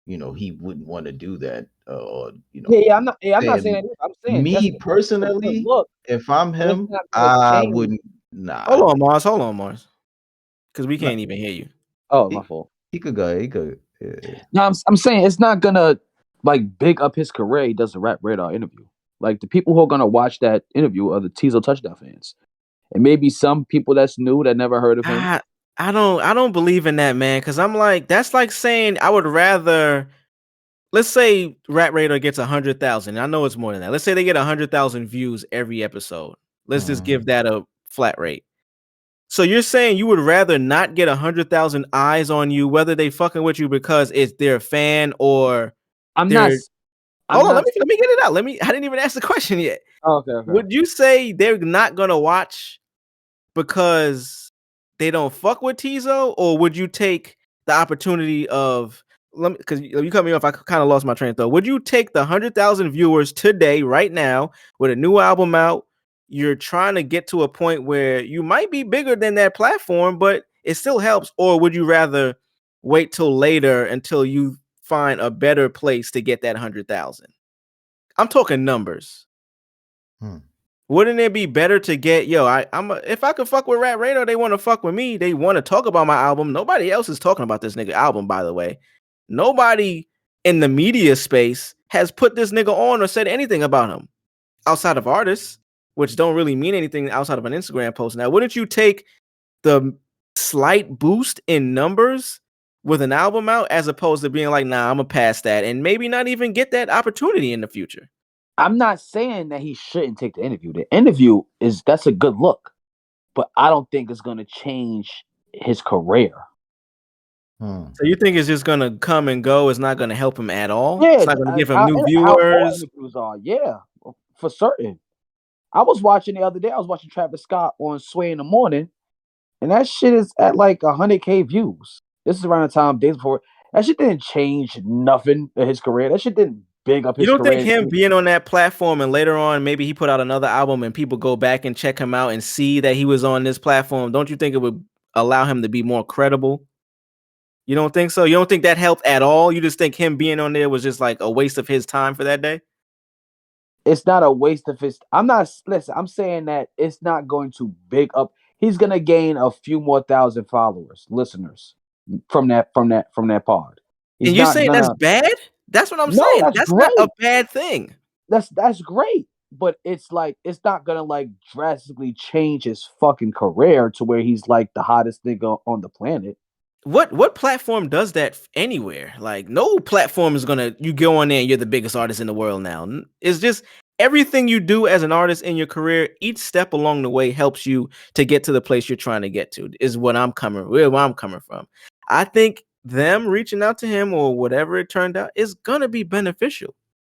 he wouldn't want to do that. or Yeah, I'm not. Yeah, I'm not saying saying that. I'm saying me that's a good personally, look, if I'm but it's him, not gonna I change. wouldn't. Nah, Hold on, Mars, because we No, can't even hear you. oh, my he, fault. he could go. He could. No, I'm saying it's not gonna like big up his career. He does a Rap Radar interview. Like the people who are gonna watch that interview are the Teezo Touchdown fans, and maybe some people that's new that never heard of him. I don't believe in that, man, because I'm like, that's like saying I would rather, let's say Rat Radar gets 100,000. I know it's more than that. Let's say they get 100,000 views every episode. Let's just give that a flat rate. So you're saying you would rather not get 100,000 eyes on you, whether they fucking with you because it's their fan or I'm not. they're. I'm Hold on, not. let me get it out. I didn't even ask the question yet. Oh, okay. Would you say they're not gonna watch because they don't fuck with Teezo, or would you take the opportunity of because you cut me off, I kind of lost my train of thought. Would you take the 100,000 viewers today, right now, with a new album out? You're trying to get to a point where you might be bigger than that platform, but it still helps, or would you rather wait till later until you find a better place to get that 100,000? I'm talking numbers. Wouldn't it be better to get if I could fuck with Rat Radar, they want to fuck with me. They want to talk about my album. Nobody else is talking about this nigga album, by the way. Nobody in the media space has put this nigga on or said anything about him outside of artists, which don't really mean anything outside of an Instagram post. Now, wouldn't you take the slight boost in numbers with an album out as opposed to being like, nah, I'm gonna pass that and maybe not even get that opportunity in the future? I'm not saying that he shouldn't take the interview. The interview that's a good look, but I don't think it's gonna change his career. So you think it's just gonna come and go? It's not gonna help him at all? Yeah, It's not gonna give him how new all viewers? interviews are. Yeah, for certain. I was watching the other day. I was watching Travis Scott on Sway in the Morning, and that shit is at like 100K views. This is around the time days before. That shit didn't change nothing in his career. That shit didn't big up You his don't think career. him being on that platform and later on maybe he put out another album and people go back and check him out and see that he was on this platform, don't you think it would allow him to be more credible? You don't think so? You don't think that helped at all? You just think him being on there was just like a waste of his time for that day? It's not a waste of his. I'm not. Listen, I'm saying that it's not going to big up. He's gonna gain a few more thousand followers, listeners from that pod. He's And you're not saying that's gonna. bad? That's what I'm No, saying. that's That's not a great. bad thing. That's great. But it's like it's not gonna like drastically change his fucking career to where he's like the hottest nigga on the planet. What platform does that anywhere? Like no platform is gonna you go on there and you're the biggest artist in the world now. It's just everything you do as an artist in your career, each step along the way helps you to get to the place you're trying to get to. Is where I'm coming from. I think them reaching out to him or whatever it turned out is gonna be beneficial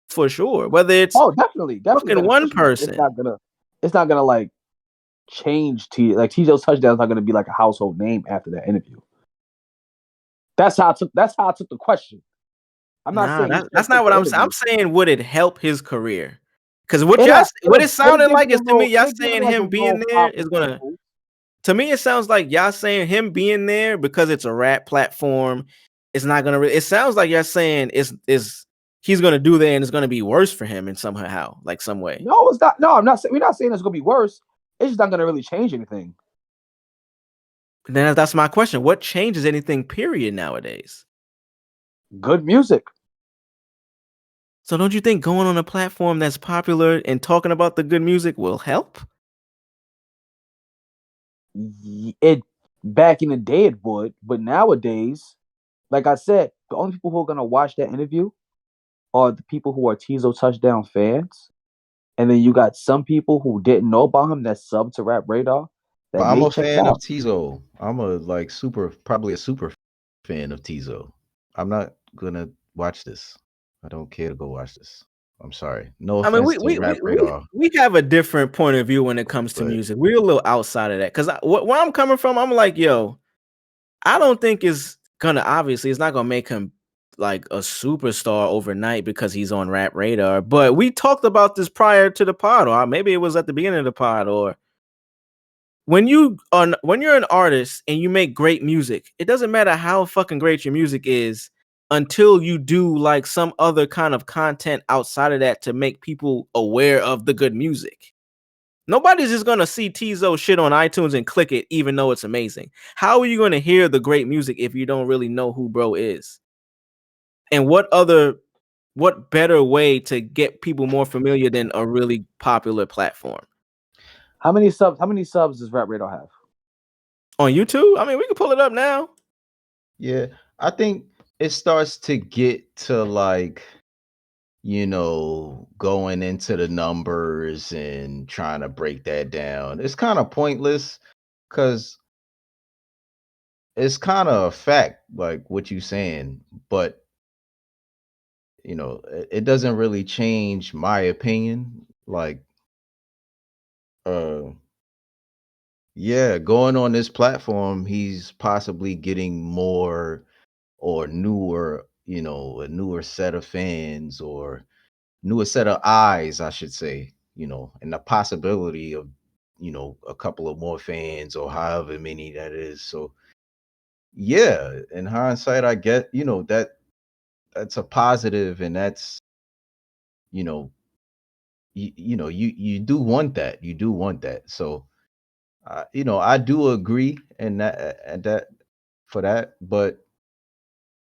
for sure. Whether it's Oh, definitely fucking one beneficial. But person. it's not gonna like change Teezo's touchdown is not gonna be like a household name after that interview. That's how I took the question. I'm not Nah, saying he that's should not take what the I'm saying. interview. I'm saying would it help his career? Because what It'll it sounded give like you is to me, y'all it'll give you saying like a him being little there pop is and gonna. boost. To me, it sounds like y'all saying him being there because it's a rap platform. It's not gonna. It sounds like y'all saying is he's gonna do there and it's gonna be worse for him in somehow, like some way. No, it's not. No, I'm not saying we're not saying it's gonna be worse. It's just not gonna really change anything. Then that's my question. What changes anything? Period. Nowadays. Good music. So don't you think going on a platform that's popular and talking about the good music will help? It back in the day it would, but nowadays, like I said, the only people who are gonna watch that interview are the people who are Teezo Touchdown fans, and then you got some people who didn't know about him that sub to Rap Radar But that I'm may a check it fan of out. Teezo. I'm probably a super fan of Teezo. I'm not gonna watch this. I don't care to go watch this. I'm sorry. No I mean, offense to Rap Radar. we have a different point of view when it comes to But music. We're a little outside of that because where I'm coming from, I'm like, yo, I don't think it's not gonna make him like a superstar overnight because he's on Rap Radar. But we talked about this prior to the pod, or maybe it was at the beginning of the pod, or when you're an artist and you make great music, it doesn't matter how fucking great your music is. until you do like some other kind of content outside of that to make people aware of the good music. Nobody's just gonna see Teezo shit on iTunes and click it, even though it's amazing. How are you gonna hear the great music if you don't really know who bro is? And what better way to get people more familiar than a really popular platform? How many subs does Rap Radar have? On YouTube? I mean, we can pull it up now. Yeah, I think it starts to get to like, you know, going into the numbers and trying to break that down. It's kind of pointless because it's kind of a fact, like what you saying, but you know, it doesn't really change my opinion. Like, yeah, going on this platform, he's possibly getting more or newer, you know, a newer set of fans or newer set of eyes, I should say, you know, and the possibility of, you know, a couple of more fans or however many that is. So yeah, in hindsight, I get, you know, that's a positive, and that's, you know, you know, you do want that. You do want that. So you know, I do agree and that for that, but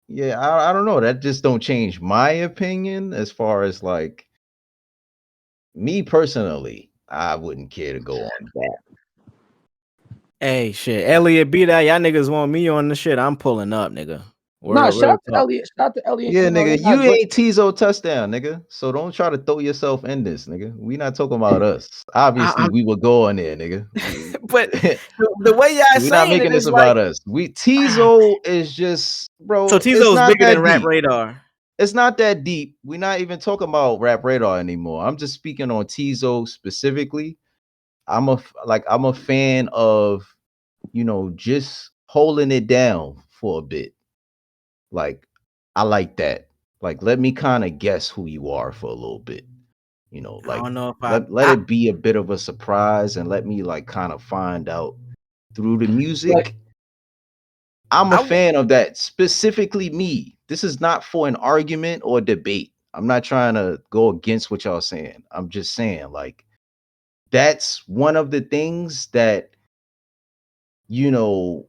yeah, I don't know. That just don't change my opinion as far as like me personally. I wouldn't care to go on that. Hey, shit, Elliot, be that y'all niggas want me on the shit. I'm pulling up, nigga. Nah, shout out to talk. Elliot. Shout out to Elliot. Yeah, You know, nigga, they got you great. ain't Teezo Touchdown, nigga. So don't try to throw yourself in this, nigga. We not talking about us. Obviously, we would go on there, nigga. But the way y'all We're not saying it making this is like, about us. We Teezo is just, bro. so It's Teezo is not bigger than that Rap deep. Radar. It's not that deep. We're not even talking about Rap Radar anymore. I'm just speaking on Teezo specifically. I'm a fan of, you know, just holding it down for a bit. Like, I like that. Like, let me kind of guess who you are for a little bit. You know, I like don't know if let it be a bit of a surprise and let me like kind of find out through the music. I'm a fan of that. Specifically me. This is not for an argument or debate. I'm not trying to go against what y'all saying. I'm just saying, like, that's one of the things that, you know,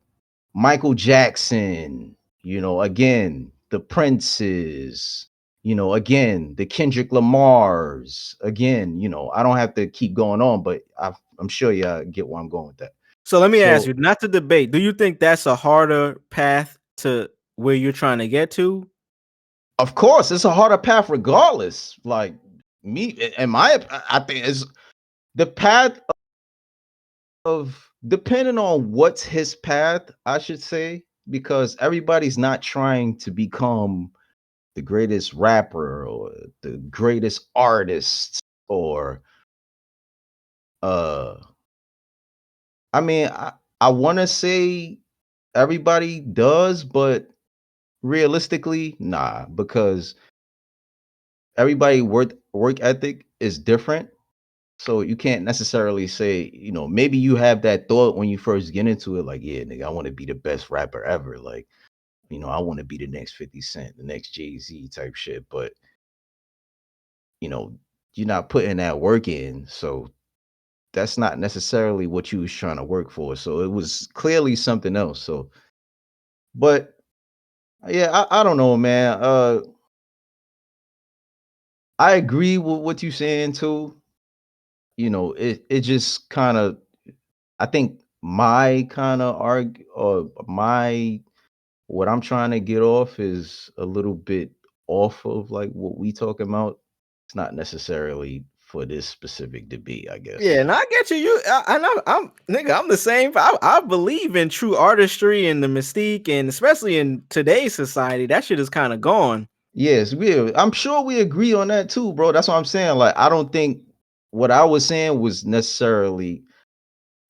Michael Jackson, you know, again, the Princes, you know, again, the Kendrick Lamars, again, you know, I don't have to keep going on, but I'm sure y'all get where I'm going with that. So let me ask So, you, not to debate, do you think that's a harder path to where you're trying to get to? of course, it's a harder path regardless. Like me, I think it's the path of depending on what's his path, I should say, because everybody's not trying to become the greatest rapper or the greatest artist or uh I mean I want to say everybody does, but realistically nah, because everybody work ethic is different. So you can't necessarily say, you know, maybe you have that thought when you first get into it, like, yeah, nigga, I want to be the best rapper ever. Like, you know, I want to be the next 50 Cent, the next Jay-Z type shit. But, you know, you're not putting that work in. So that's not necessarily what you was trying to work for. So it was clearly something else. So, but yeah, I don't know, man. I agree with what you're saying too. You know, it just kind of, I think my kind of argue or my what I'm trying to get off is a little bit off of like what we talking about. It's not necessarily for this specific debate, I guess. Yeah, and I get you. I'm nigga. I'm the same. I believe in true artistry and the mystique, and especially in today's society, that shit is kind of gone. Yes, I'm sure we agree on that too, bro. That's what I'm saying. Like, I don't think what I was saying was necessarily.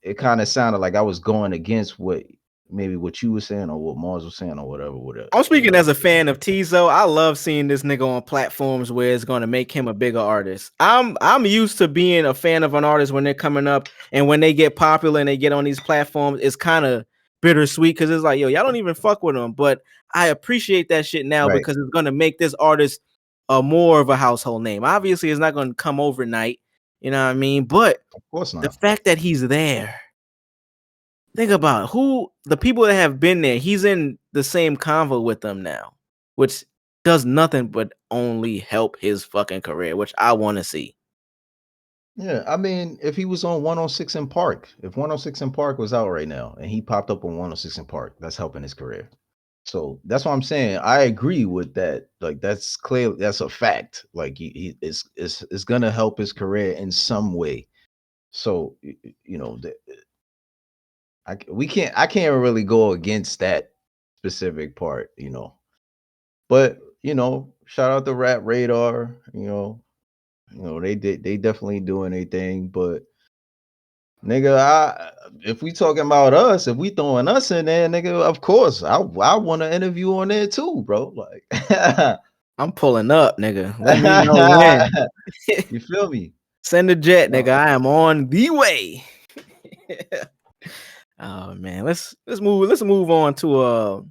It kind of sounded like I was going against what maybe what you were saying or what Mars was saying or whatever. I'm speaking as a fan of Teezo. I love seeing this nigga on platforms where it's going to make him a bigger artist. I'm used to being a fan of an artist when they're coming up, and when they get popular and they get on these platforms, it's kind of bittersweet because it's like, yo, y'all don't even fuck with him. But I appreciate that shit now Right. because it's gonna make this artist more of a household name. Obviously, it's not gonna come overnight, you know what I mean? But Of course the not. fact that he's there, think about who the people that have been there. He's in the same convo with them now, which does nothing but only help his fucking career, which I want to see. Yeah, I mean, if he was on 106 in Park, if 106 in Park was out right now and he popped up on 106 in Park, that's helping his career. So that's what I'm saying. I agree with that. Like that's clear. That's a fact. Like he it's gonna help his career in some way. So you know, I can't really go against that specific part. You know, but you know, shout out to Rap Radar. You know they definitely doing their thing, but nigga, if we talking about us, if we throwing us in there, nigga, of course, I want to interview on there too, bro. Like, I'm pulling up, nigga. Let me know when. you feel me? Send a jet, No. nigga. I am on the way. Oh man, let's move on to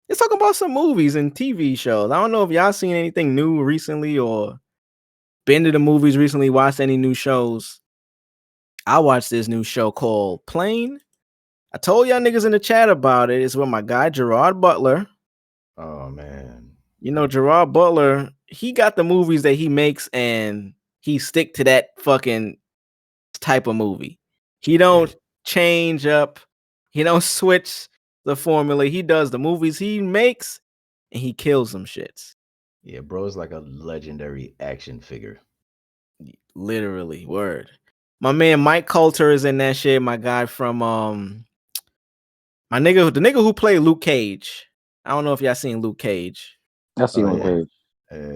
let's talk about some movies and TV shows. I don't know if y'all seen anything new recently or been to the movies recently, watched any new shows. I watched this new show called Plane. I told y'all niggas in the chat about it. It's with my guy Gerad Butler. Oh man. You know, Gerard Butler, he got the movies that he makes and he stick to that fucking type of movie. He don't change up. He don't switch the formula. He does the movies he makes and he kills them shits. Yeah, bro is like a legendary action figure. Literally, word. My man Mike Coulter is in that shit. My guy from the nigga who played Luke Cage. I don't know if y'all seen Luke Cage. I see Oh one yeah. page.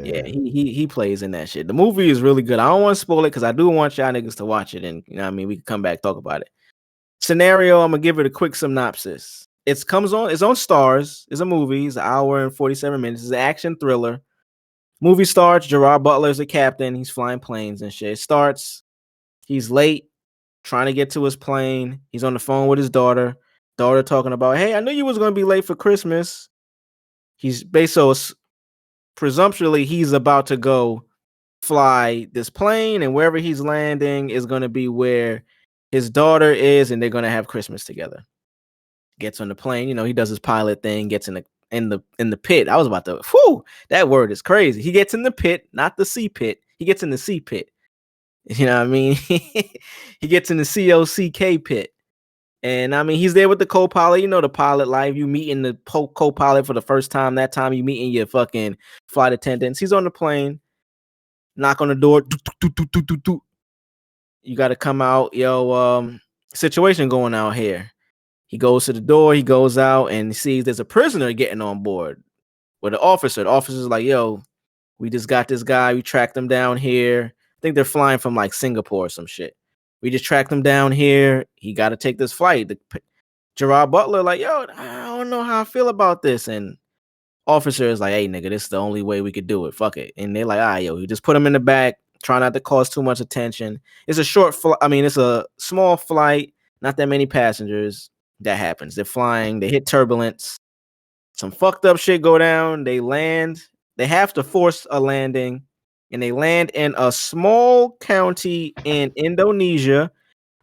Yeah, he plays in that shit. The movie is really good. I don't want to spoil it because I do want y'all niggas to watch it, and you know what I mean, we can come back talk about it. Scenario, I'm gonna give it a quick synopsis. It's on Stars. It's a movie. It's an hour and 47 minutes. It's an action thriller. Movie starts. Gerard Butler is the captain. He's flying planes and shit. It starts. He's late, trying to get to his plane. He's on the phone with his daughter. Daughter talking about, hey, I knew you was gonna be late for Christmas. He's presumptually he's about to go fly this plane, and wherever he's landing is going to be where his daughter is, and they're going to have Christmas together. Gets on the plane, you know, he does his pilot thing, gets in the pit. I was about to, that word is crazy. He gets in the pit, not the C pit. He gets in the C pit. You know what I mean? He gets in the COCK pit. And I mean, he's there with the co-pilot. You know, the pilot life. You meeting the co-pilot for the first time. That time you meeting your fucking flight attendants. He's on the plane. Knock on the door. You got to come out. Yo, situation going out here. He goes to the door. He goes out and sees there's a prisoner getting on board with an officer. The officer's like, yo, we just got this guy. We tracked him down here. I think they're flying from like Singapore or some shit. We just tracked him down here. He got to take this flight. Gerard Butler, like, yo, I don't know how I feel about this. And officer is like, hey, nigga, this is the only way we could do it. Fuck it. And they're like, all right, yo, you just put him in the back. Try not to cause too much attention. It's a it's a small flight. Not that many passengers. That happens. They're flying. They hit turbulence. Some fucked up shit go down. They land. They have to force a landing. And they land in a small county in Indonesia,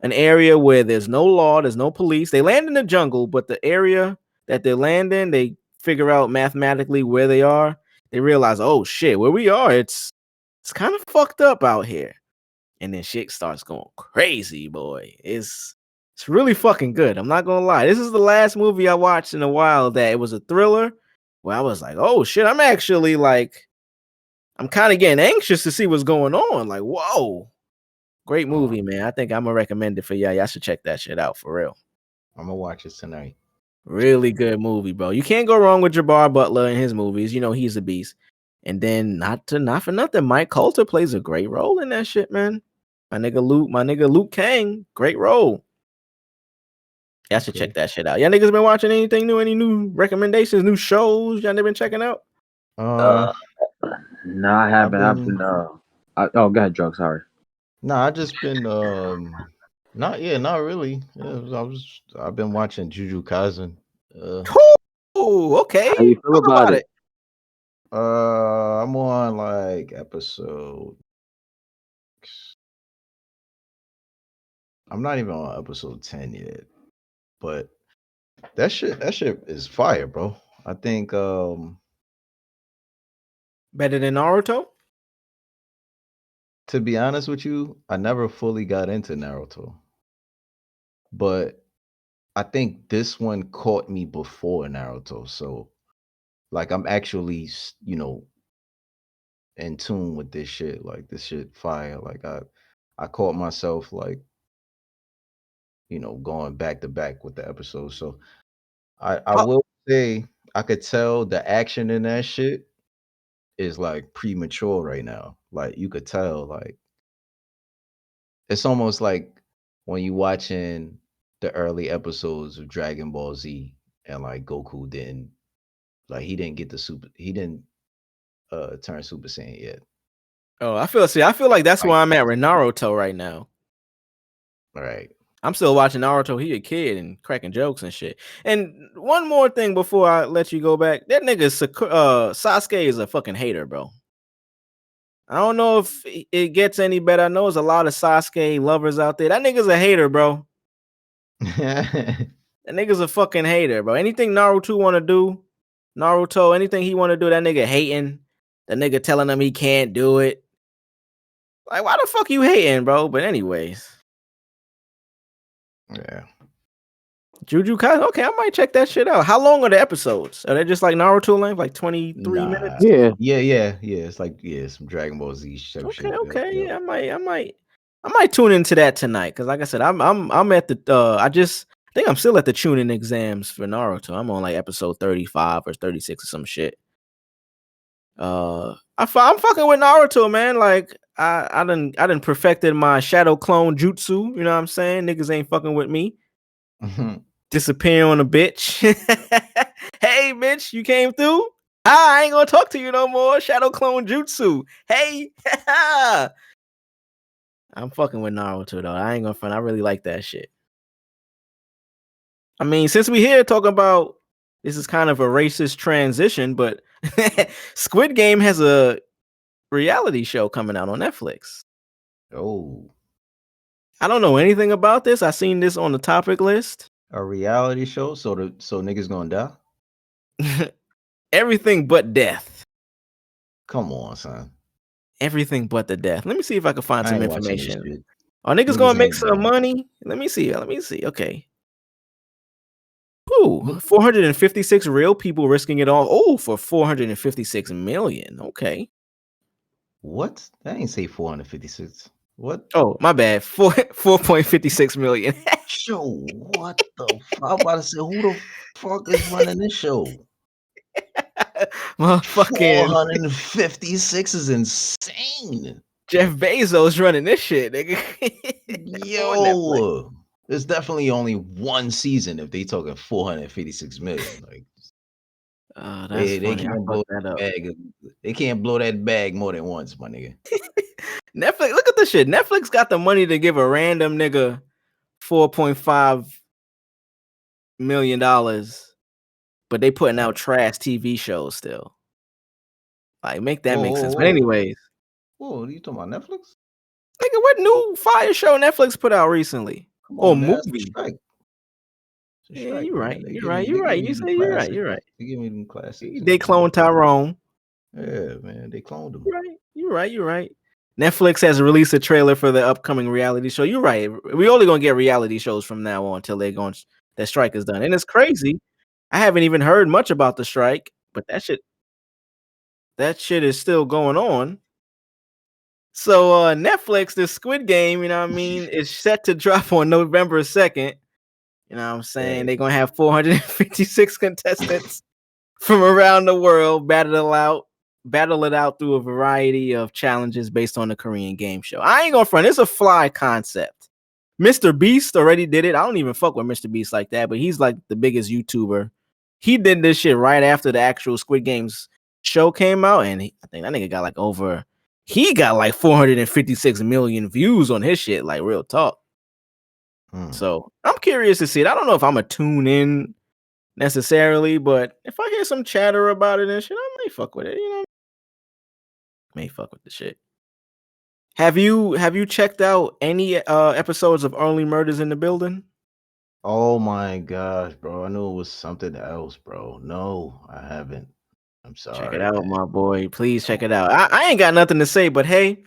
an area where there's no law, there's no police. They land in the jungle, but the area that they land in, they figure out mathematically where they are. They realize, oh shit, where we are, it's kind of fucked up out here. And then shit starts going crazy, boy. It's really fucking good. I'm not gonna lie. This is the last movie I watched in a while that it was a thriller where I was like, oh shit, I'm actually like, I'm kind of getting anxious to see what's going on. Like, whoa. Great movie, man. I think I'm gonna recommend it for y'all. Y'all should check that shit out for real. I'm gonna watch it tonight. Really good movie, bro. You can't go wrong with Gerard Butler and his movies. You know he's a beast. And then not for nothing, Mike Coulter plays a great role in that shit, man. My nigga Luke Kang, great role. Y'all should check that shit out. Y'all niggas been watching anything new? Any new recommendations, new shows y'all been checking out? No, I haven't. I've been. Oh, go ahead, Drug. Sorry. Nah, I just been Not really. I've been watching Juju Kaisen. Oh, okay. How you feel Talk about it? I'm on like episode. I'm not even on episode 10 yet, but that shit is fire, bro. I think Better than Naruto? to be honest with you, I never fully got into Naruto, but I think this one caught me before Naruto. So like I'm actually, in tune with this shit. Like this shit fire. Like I caught myself like, going back to back with the episodes. So I How- will say I could tell the action in that shit is like premature right now. Like you could tell, like it's almost like when you watching the early episodes of Dragon Ball Z and like Goku didn't like he didn't get the super he didn't turn Super Saiyan yet. Oh, I feel like that's Like, where I'm at with Naruto right now. right. I'm still watching Naruto. He a kid and cracking jokes and shit. And one more thing before I let you go back. That nigga Sasuke is a fucking hater, bro. I don't know if it gets any better. I know there's a lot of Sasuke lovers out there. That nigga's a hater, bro. That nigga's a fucking hater, bro. Anything Naruto, anything he want to do, that nigga hating. That nigga telling him he can't do it. Like, why the fuck you hating, bro? But anyways. Yeah. Juju Kaisen. Okay, I might check that shit out. How long are the episodes? Are they just like Naruto length, like 23 Nah. minutes? Yeah. Yeah. It's like some Dragon Ball Z shit. Okay. Yep. Yeah, I might tune into that tonight because, like I said, I'm at the. I think I'm still at the tuning exams for Naruto. I'm on like episode 35 or 36 or some shit. I'm fucking with Naruto, man. Like I done perfected my shadow clone jutsu. You know what I'm saying? Niggas ain't fucking with me. Disappear on a bitch. Hey, bitch, you came through? I ain't gonna talk to you no more. Shadow clone jutsu. Hey, I'm fucking with Naruto though. I ain't gonna front. I really like that shit. I mean, since we here talking about this is kind of a racist transition, but Squid Game has a reality show coming out on Netflix. Oh, I don't know anything about this. I seen this on the topic list. a reality show? So niggas gonna die? Everything but death. Come on, son. Everything but the death. Let me see if I can find I some ain't watching this information. shit. Are niggas Niggas gonna make ain't some dying. money? Let me see. Okay. Ooh, 456 real people risking it all. Oh, for 456 million. Okay. What? That ain't say 456. What? Oh, my bad. 4.56 million. Show? What the fuck? I'm about to say, who the fuck is running this show? Motherfucking 456 is insane. Jeff Bezos running this shit, nigga. On Netflix. Yo, there's definitely only one season if they talking 456 million. Like, Oh, that's they funny. I can't blow fucked that that up. bag. They can't blow that bag more than once, my nigga. Netflix, look at this shit. Netflix got the money to give a random nigga $4.5 million, but they putting out trash TV shows still. Like, make that make sense. But anyways, Whoa, are you talking about Netflix? nigga, what new fire show Netflix put out recently? Come Or on, man, it's a movie? strike. It's a Yeah, strike, you're man. right. They You're give right. me- You're they right. give me You them say you're right. classics. You're right. They give me them classics. They cloned Tyrone. Yeah, man, they cloned them. You're right. Netflix has released a trailer for the upcoming reality show. You're right. We only gonna get reality shows from now on until that strike is done. And it's crazy. I haven't even heard much about the strike, but that shit is still going on. So Netflix, the Squid Game, you know what I mean, is set to drop on November 2nd. You know what I'm saying? Hey. They're gonna have 456 contestants from around the world battle it out through a variety of challenges based on the Korean game show. I ain't gonna front. It's a fly concept. Mr. Beast already did it. I don't even fuck with Mr. Beast like that, but he's like the biggest YouTuber. He did this shit right after the actual Squid Games show came out, and I think that nigga got like 456 million views on his shit, like real talk. So I'm curious to see it. I don't know if I'm a tune in necessarily, but if I hear some chatter about it and shit, I may fuck with it. You know, may fuck with the shit. Have you checked out any episodes of Only Murders in the Building? Oh my gosh, bro. I knew it was something else, bro. No, I haven't. I'm sorry. Check it out, man. my boy. Please check it out. I ain't got nothing to say, but hey,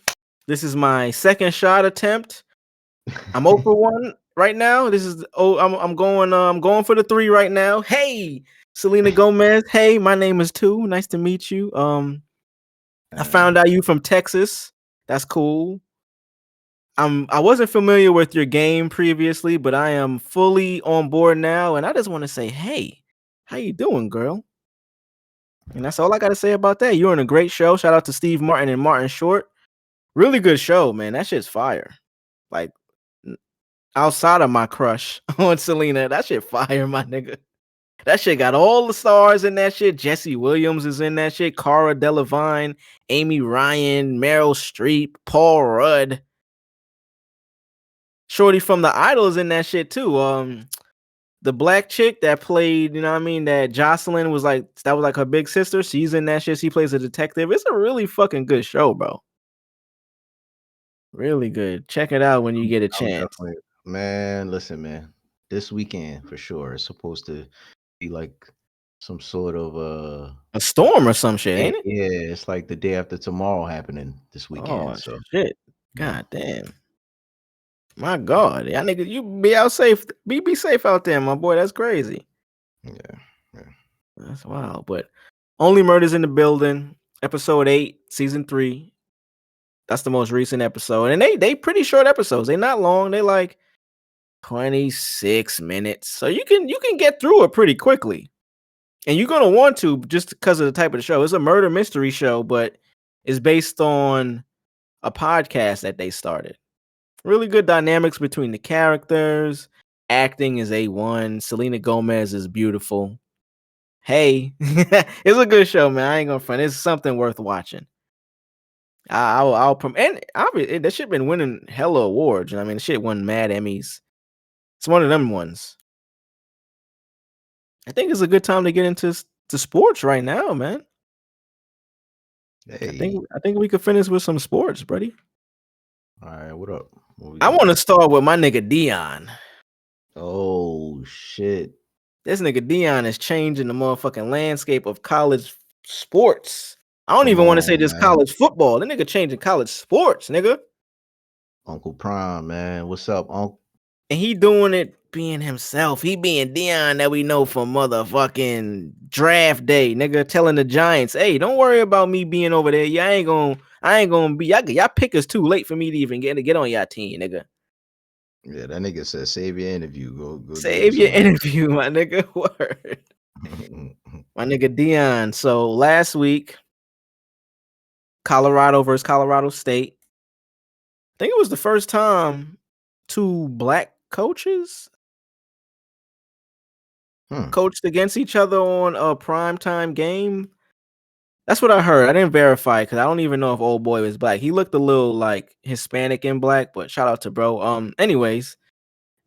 this is my second shot attempt. I'm 0 for 1 right now. This is I'm going for the 3 right now. Hey, Selena Gomez. Hey, my name is 2. Nice to meet you. I found out you from Texas. That's cool. I wasn't familiar with your game previously, but I am fully on board now, and I just want to say, hey, how you doing, girl? And that's all I got to say about that. You're in a great show. Shout out to Steve Martin and Martin Short. Really good show, man. That shit's fire. Like, outside of my crush on Selena, that shit fire, my nigga. That shit got all the stars in that shit. Jesse Williams is in that shit. Cara Delevingne, Amy Ryan, Meryl Streep, Paul Rudd. Shorty from The Idol is in that shit too. The black chick that played, you know what I mean, that Jocelyn was like, that was like her big sister. She's in that shit. She plays a detective. It's a really fucking good show, bro. Really good. Check it out when you get a chance. Man, listen, man. This weekend for sure. It's supposed to be like some sort of a storm or some shit, ain't it? Yeah, it's like the day after tomorrow happening this weekend. Oh, so shit. God damn. My God. Y'all niggas, you be out safe. Be safe out there, my boy. That's crazy. Yeah. That's wild. But Only Murders in the Building, episode 8, season 3. That's the most recent episode. And they pretty short episodes. They're not long. They like 26 minutes. So you can get through it pretty quickly. And you're gonna want to just because of the type of the show. It's a murder mystery show, but it's based on a podcast that they started. Really good dynamics between the characters. Acting is A1. Selena Gomez is beautiful. Hey, it's a good show, man. I ain't gonna front. It's something worth watching. And obviously that shit been winning hella awards. You know what I mean, the shit won mad Emmys. It's one of them ones. I think it's a good time to get into sports right now, man. Hey. I think we could finish with some sports, buddy. All right, what up? I want to start with my nigga Dion. Oh shit. This nigga Dion is changing the motherfucking landscape of college sports. I don't even want to say this college football. The nigga changing college sports, nigga. Uncle Prime, man. What's up, Uncle? And he doing it being himself. He being Dion that we know from motherfucking draft day, nigga, telling the Giants, hey, don't worry about me being over there. I ain't gonna be, y'all pick us too late for me to even get on y'all team, nigga. Yeah, that nigga said save your interview. Go save your interview, my nigga. Word. My nigga Dion. So last week, Colorado versus Colorado State. I think it was the first time 2 black coaches coached against each other on a primetime game. That's what I heard. I didn't verify because I don't even know if old boy was black. He looked a little like Hispanic and black, but shout out to bro. Anyways,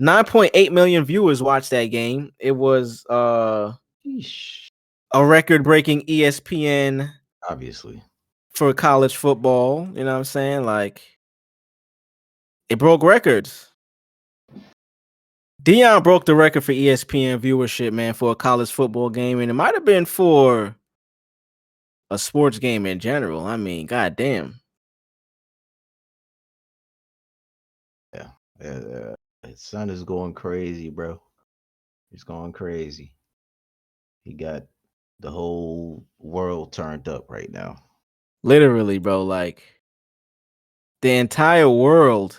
9.8 million viewers watched that game. It was a record-breaking ESPN, obviously, for college football. You know what I'm saying? Like, it broke records. Dion broke the record for ESPN viewership, man, for a college football game, and it might have been for a sports game in general. I mean, goddamn. Yeah. His son is going crazy, bro. He's going crazy. He got the whole world turned up right now. Literally, bro. Like, the entire world.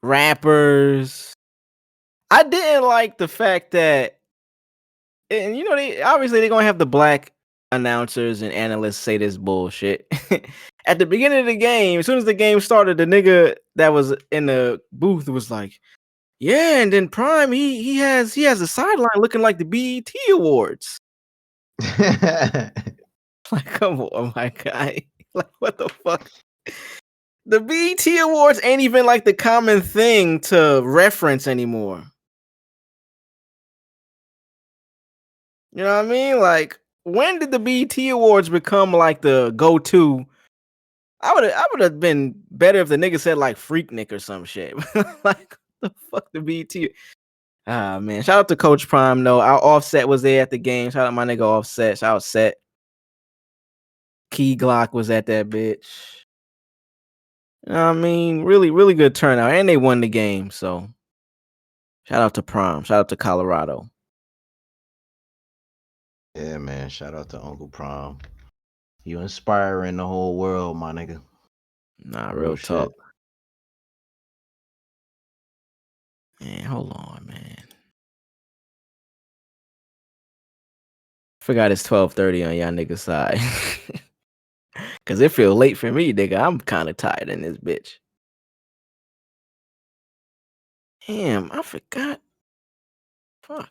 Rappers. I didn't like the fact that, and you know, they're gonna have the black announcers and analysts say this bullshit. At the beginning of the game, as soon as the game started, the nigga that was in the booth was like, yeah, and then Prime, he has a sideline looking like the BET Awards. Like, come on, my guy. Like, what the fuck? The BET Awards ain't even like the common thing to reference anymore. You know what I mean? Like, when did the BET Awards become like the go-to? I would have been better if the nigga said like Freaknik or some shit. Like, the fuck the BET? Ah man, shout out to Coach Prime though. Our Offset was there at the game. Shout out my nigga Offset. Shout out Set. Key Glock was at that bitch. You know what I mean, really, really good turnout, and they won the game. So, shout out to Prime. Shout out to Colorado. Yeah, man. Shout out to Uncle Prom. You inspiring the whole world, my nigga. Nah, Real real talk. shit. Man, hold on, man. Forgot it's 12:30 on y'all niggas side. Cause it feel late for me, nigga. I'm kind of tired in this bitch. Damn, I forgot. Fuck.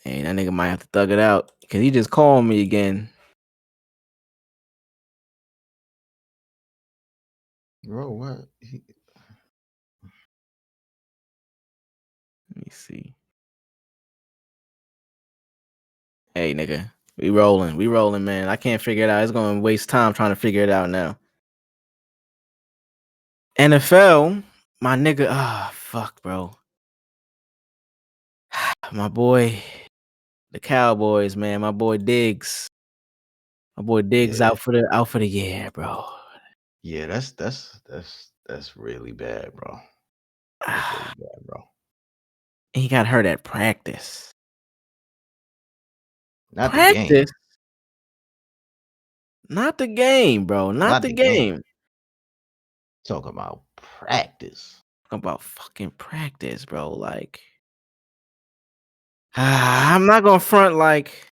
Hey, that nigga might have to thug it out. Cause he just called me again. Bro, what? Let me see. Hey, nigga. We rolling, man. I can't figure it out. It's gonna waste time trying to figure it out now. NFL, my nigga. Ah, fuck, bro. My boy, the Cowboys, man. My boy Diggs. My boy Diggs Yeah. out for the year, bro. Yeah, that's really bad, bro. That's really bad, bro. He got hurt at practice. Not the game. Not the game, bro. Not the game. Talking about practice. Talking about fucking practice, bro. Like, I'm not gonna front. Like,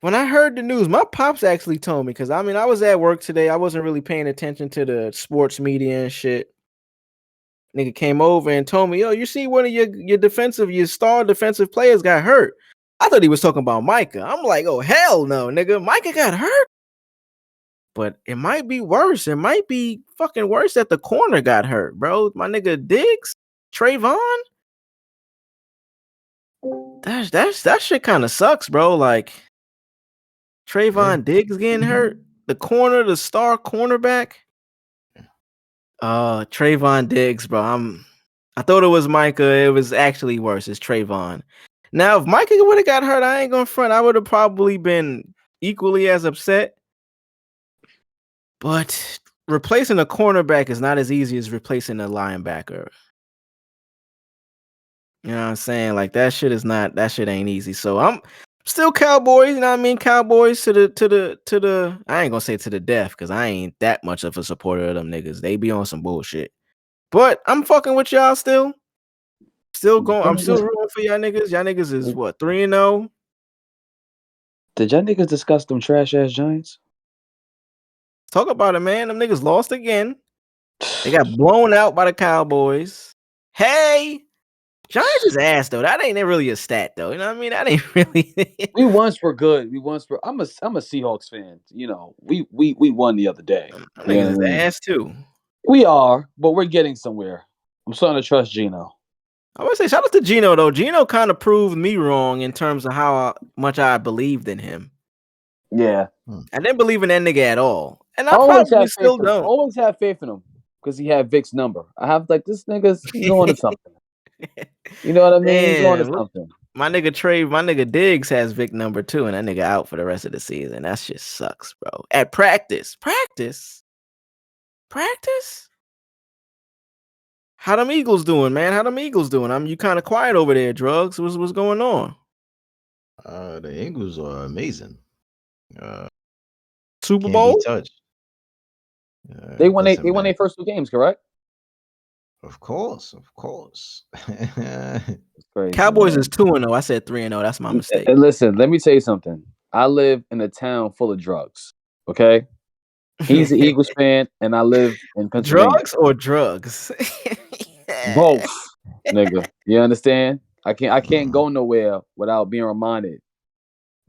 when I heard the news, my pops actually told me, because I mean, I was at work today. I wasn't really paying attention to the sports media and shit. Nigga came over and told me, yo, you see one of your star defensive players got hurt. I thought he was talking about Micah. I'm like, oh, hell no, nigga. Micah got hurt. But it might be worse. It might be fucking worse that the corner got hurt, bro. My nigga Diggs, Trayvon. That shit kind of sucks, bro. Like, Trayvon Diggs getting hurt. The corner, the star cornerback. Trayvon Diggs, bro. I thought it was Micah. It was actually worse. It's Trayvon. Now, if Micah would have got hurt, I ain't gonna front. I would have probably been equally as upset. But replacing a cornerback is not as easy as replacing a linebacker. You know what I'm saying? Like, that shit ain't easy. So I'm still Cowboys, you know what I mean? Cowboys to the I ain't gonna say to the death, because I ain't that much of a supporter of them niggas. They be on some bullshit. But I'm fucking with y'all still. I'm still rooting for y'all niggas. Y'all niggas is what, 3-0? Did y'all niggas discuss them trash ass Giants? Talk about it, man. Them niggas lost again. They got blown out by the Cowboys. Hey, Giants is ass though. That ain't really a stat though. You know what I mean? That ain't really. We once were good. I'm a Seahawks fan. You know, we won the other day. Niggas is ass too. We are, but we're getting somewhere. I'm starting to trust Gino. I would say shout out to Gino though. Gino kind of proved me wrong in terms of how much I believed in him. Yeah, I didn't believe in that nigga at all, and I always probably still don't. Always have faith in him because he had Vic's number. I have like this nigga's going to something. You know what I mean? He's going to something. My nigga Diggs has Vic number 2, and that nigga out for the rest of the season. That shit sucks, bro. At practice. How them Eagles doing, man? You kind of quiet over there, Drugs. What's going on? The Eagles are amazing. Super Bowl? Touched. They won their first 2 games, correct? Of course. Crazy, Cowboys man. is 2-0. I said 3-0. That's my mistake. And listen, let me tell you something. I live in a town full of drugs. Okay, he's an Eagles fan, and I live in Pennsylvania. Drugs or drugs? Both, nigga. You understand? I can't go nowhere without being reminded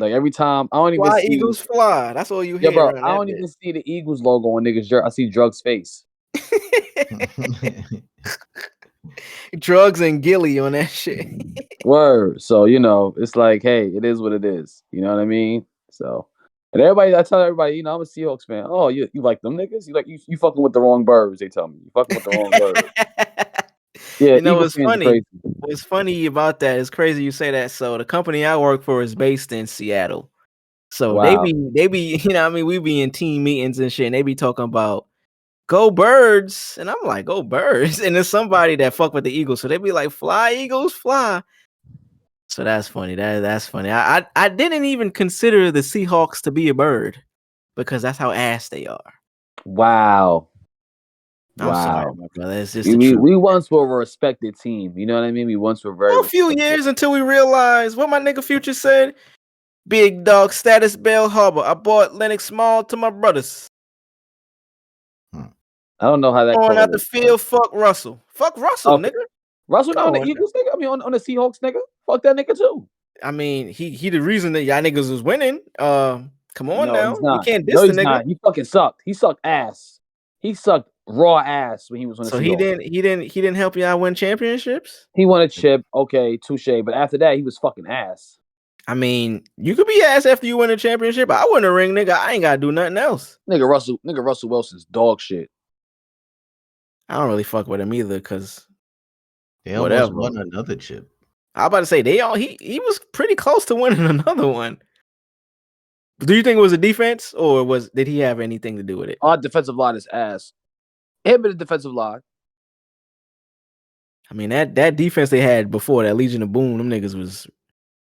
Like every time, I don't even Fly see. Eagles fly. That's all you Yeah, hear bro. around I that don't even see the Eagles logo on niggas' shirt. I see Drug's face. Drugs and Gilly on that shit. Word. So it's like, hey, it is what it is. You know what I mean? So, and everybody, I tell everybody, I'm a Seahawks fan. Oh, you like them niggas? You fucking with the wrong birds? They tell me you fucking with the wrong birds. Yeah, You know Eagles what's fans are funny? crazy. What's funny about that is crazy you say that. So the company I work for is based in Seattle. So they Wow. be, we be in team meetings and shit, and they be talking about go birds. And I'm like, go birds. And there's somebody that fuck with the Eagles. So they be like, fly, Eagles, fly. So that's funny. That's funny. I didn't even consider the Seahawks to be a bird because that's how ass they are. Wow. I'm sorry, Wow. my brother. It's just We, the we, truth. we once were a respected team. You know what I mean? We once were very For a few respected. years until we realized what my nigga Future said. Big dog status Bell Harbor. I bought Lennox Small to my brothers. I don't know how that Going out the correlates. field, fuck Russell. Fuck Russell, Okay. nigga. Russell not on the Come on. Eagles, nigga. I mean, on the Seahawks, nigga. Fuck that nigga too. I mean, he the reason that y'all niggas was winning. Come on No, now. he's not. You can't diss No, the he's nigga. not. He fucking sucked. He sucked ass. He sucked raw ass when he was on the So Seahawks. he didn't help y'all win championships? He won a chip. Okay, touche. But after that, he was fucking ass. I mean, you could be ass after you win a championship. I win a ring, nigga. I ain't gotta do nothing else. Nigga Russell Wilson's dog shit. I don't really fuck with him either, because They whatever. almost won another chip. I was about to say he was pretty close to winning another one. Do you think it was a defense, or did he have anything to do with it? Our defensive line is ass. Him and the defensive line. I mean, that defense they had before that Legion of Boom, them niggas was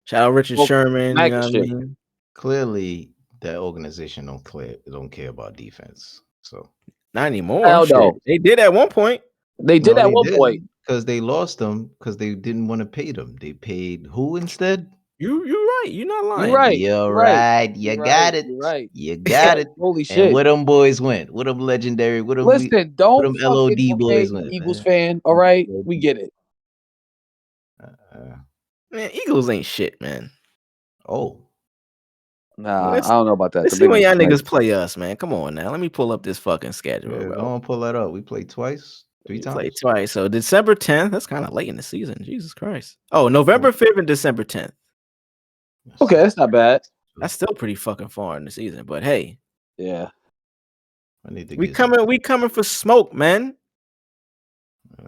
shout out Richard Sherman. You know what I mean? Clearly, that organization don't care about defense. So Not anymore. Hell Shit. no. They did at one point. They did at one point. because they lost them because they didn't want to pay them. They paid who instead? You're right. You're not lying. You're right. You're right. right. You got it. You're right. You got it. Holy And shit. where them boys went? Where them legendary? Where them Listen, don't them fucking LOD boys okay, went, Eagles man? fan. All right, we get it. Man, Eagles ain't shit, man. Oh, Nah, Let's- I don't know about that. Let's The see when y'all biggest- niggas play us, man. Come on now. Let me pull up this fucking schedule, yeah, bro. go on, pull that up. We played twice, three We times. played twice. So December 10th. That's kind of late in the season. Jesus Christ. Oh, November 5th and December 10th. Okay, that's not bad. That's still pretty fucking far in the season. But hey, Yeah. I need to we get coming for smoke, man.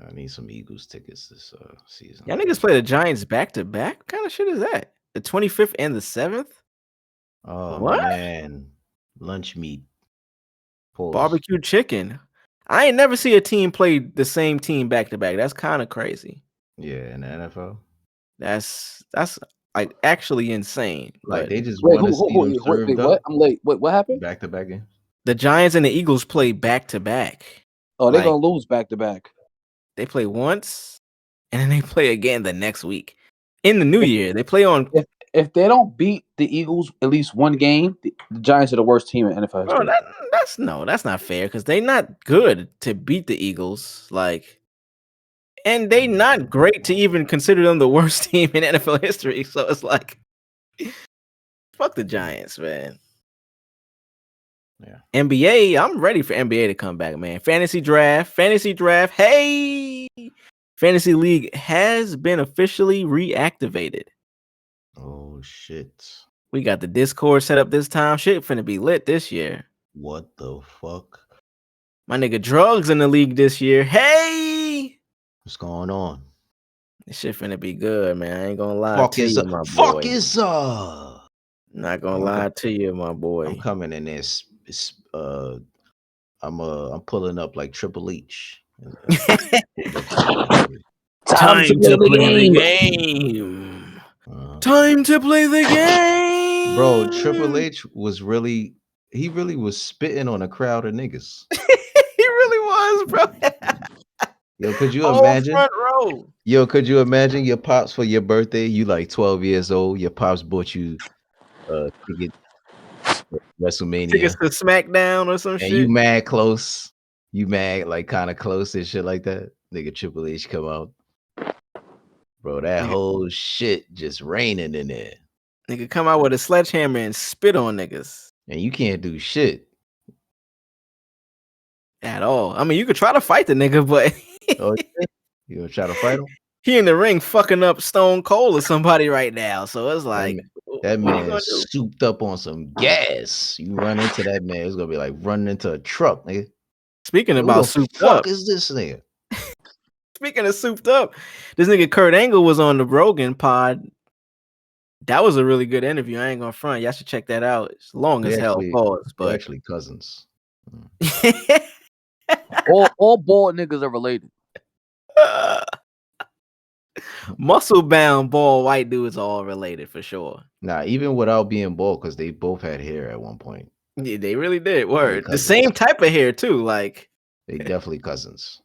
I need some Eagles tickets this season. Y'all niggas play the Giants back to back. What kind of shit is that? The 25th and the 7th? Oh What? man, lunch meat. Pause. Barbecue chicken. I ain't never see a team play the same team back to back. That's kind of crazy. Yeah, in the NFL. That's like actually insane. Like But they just Wait, want to see them served wait, up what? I'm late. What happened? back to back games. the Giants and the Eagles play back to back. Oh, they're Like, gonna lose back to back. They play once and then they play again the next week. In the new year, they play on. If they don't beat the Eagles at least one game, the Giants are the worst team in NFL history. Bro, that's not fair because they not good to beat the Eagles. Like, and they not great to even consider them the worst team in NFL history. So it's like, fuck the Giants, man. Yeah. NBA, I'm ready for NBA to come back, man. Fantasy draft. Hey, Fantasy League has been officially reactivated. Oh shit! We got the Discord set up this time. Shit finna be lit this year. What the fuck? My nigga Drugs in the league this year. Hey, What's going on? this shit finna be good, man. I ain't gonna lie Fuck to is you, up. my Fuck boy. is up. Not gonna lie to you, my boy. I'm coming in there. I'm pulling up like Triple H. Time to play the game. Time to play the game, Bro, Triple H was really was spitting on a crowd of niggas. He really was, bro. Yo, could you Whole imagine? front row. Yo, could you imagine your pops for your birthday? You like 12 years old. Your pops bought you ticket for WrestleMania. Tickets to SmackDown or some And shit. you mad close. You mad like kind of close and shit like that. Nigga Triple H come out. Bro, that whole shit just raining in there. Nigga come out with a sledgehammer and spit on niggas And you can't do shit. at all. I mean, you could try to fight the nigga, but Oh, yeah? You gonna try to fight him? he in the ring fucking up Stone Cold or somebody right now. So it's like, That what are you man gonna do? souped up on some gas. You run into that man, it's gonna be like running into a truck, nigga. Speaking Who about the souped fuck up, is this nigga? speaking of souped up, this nigga Kurt Angle was on the Rogan pod. That was a really good interview. I ain't gonna front. Y'all should check that out. It's long as hell. Pause, They're but actually cousins. All bald niggas are related. muscle bound bald white dudes are all related for sure. Nah, even without being bald, because they both had hair at one point. Yeah, they really did. Word. The cousins. same type of hair too. Like They definitely cousins.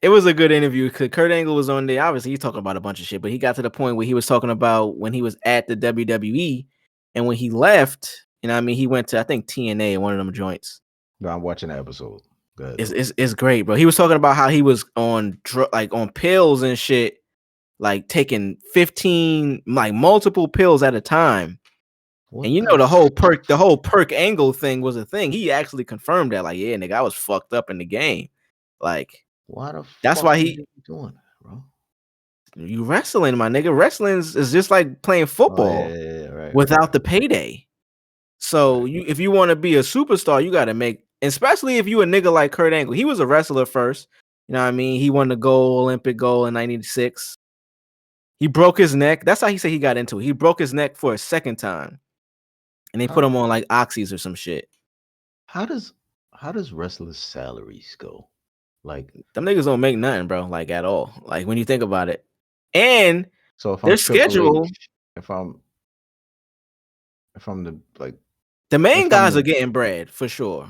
it was a good interview because Kurt Angle was on there. Obviously, he's talking about a bunch of shit, but he got to the point where he was talking about when he was at the WWE and when he left. You know, what I mean, he went to I think TNA, one of them joints. No, I'm watching that episode. Good. It's great, bro. He was talking about how he was on on pills and shit, like taking 15, like multiple pills at a time. What And you know the whole perk Angle thing was a thing. He actually confirmed that, like, yeah, nigga, I was fucked up in the game. Like, Why the that's fuck why is he doing that, bro? you wrestling, my nigga. Wrestling is just like playing football Right, without the payday. So if you want to be a superstar, you got to make, especially if you a nigga like Kurt Angle. He was a wrestler first. You know what I mean? He won the Olympic gold in 96. He broke his neck. That's how he said he got into it. He broke his neck for a second time. And they put him on like oxys or some shit. How does wrestlers' salaries go? Like, them niggas don't make nothing, bro. Like at all. Like when you think about it. And so if their I'm Triple schedule, H, if I'm the like the main if guys I'm are getting bread for sure.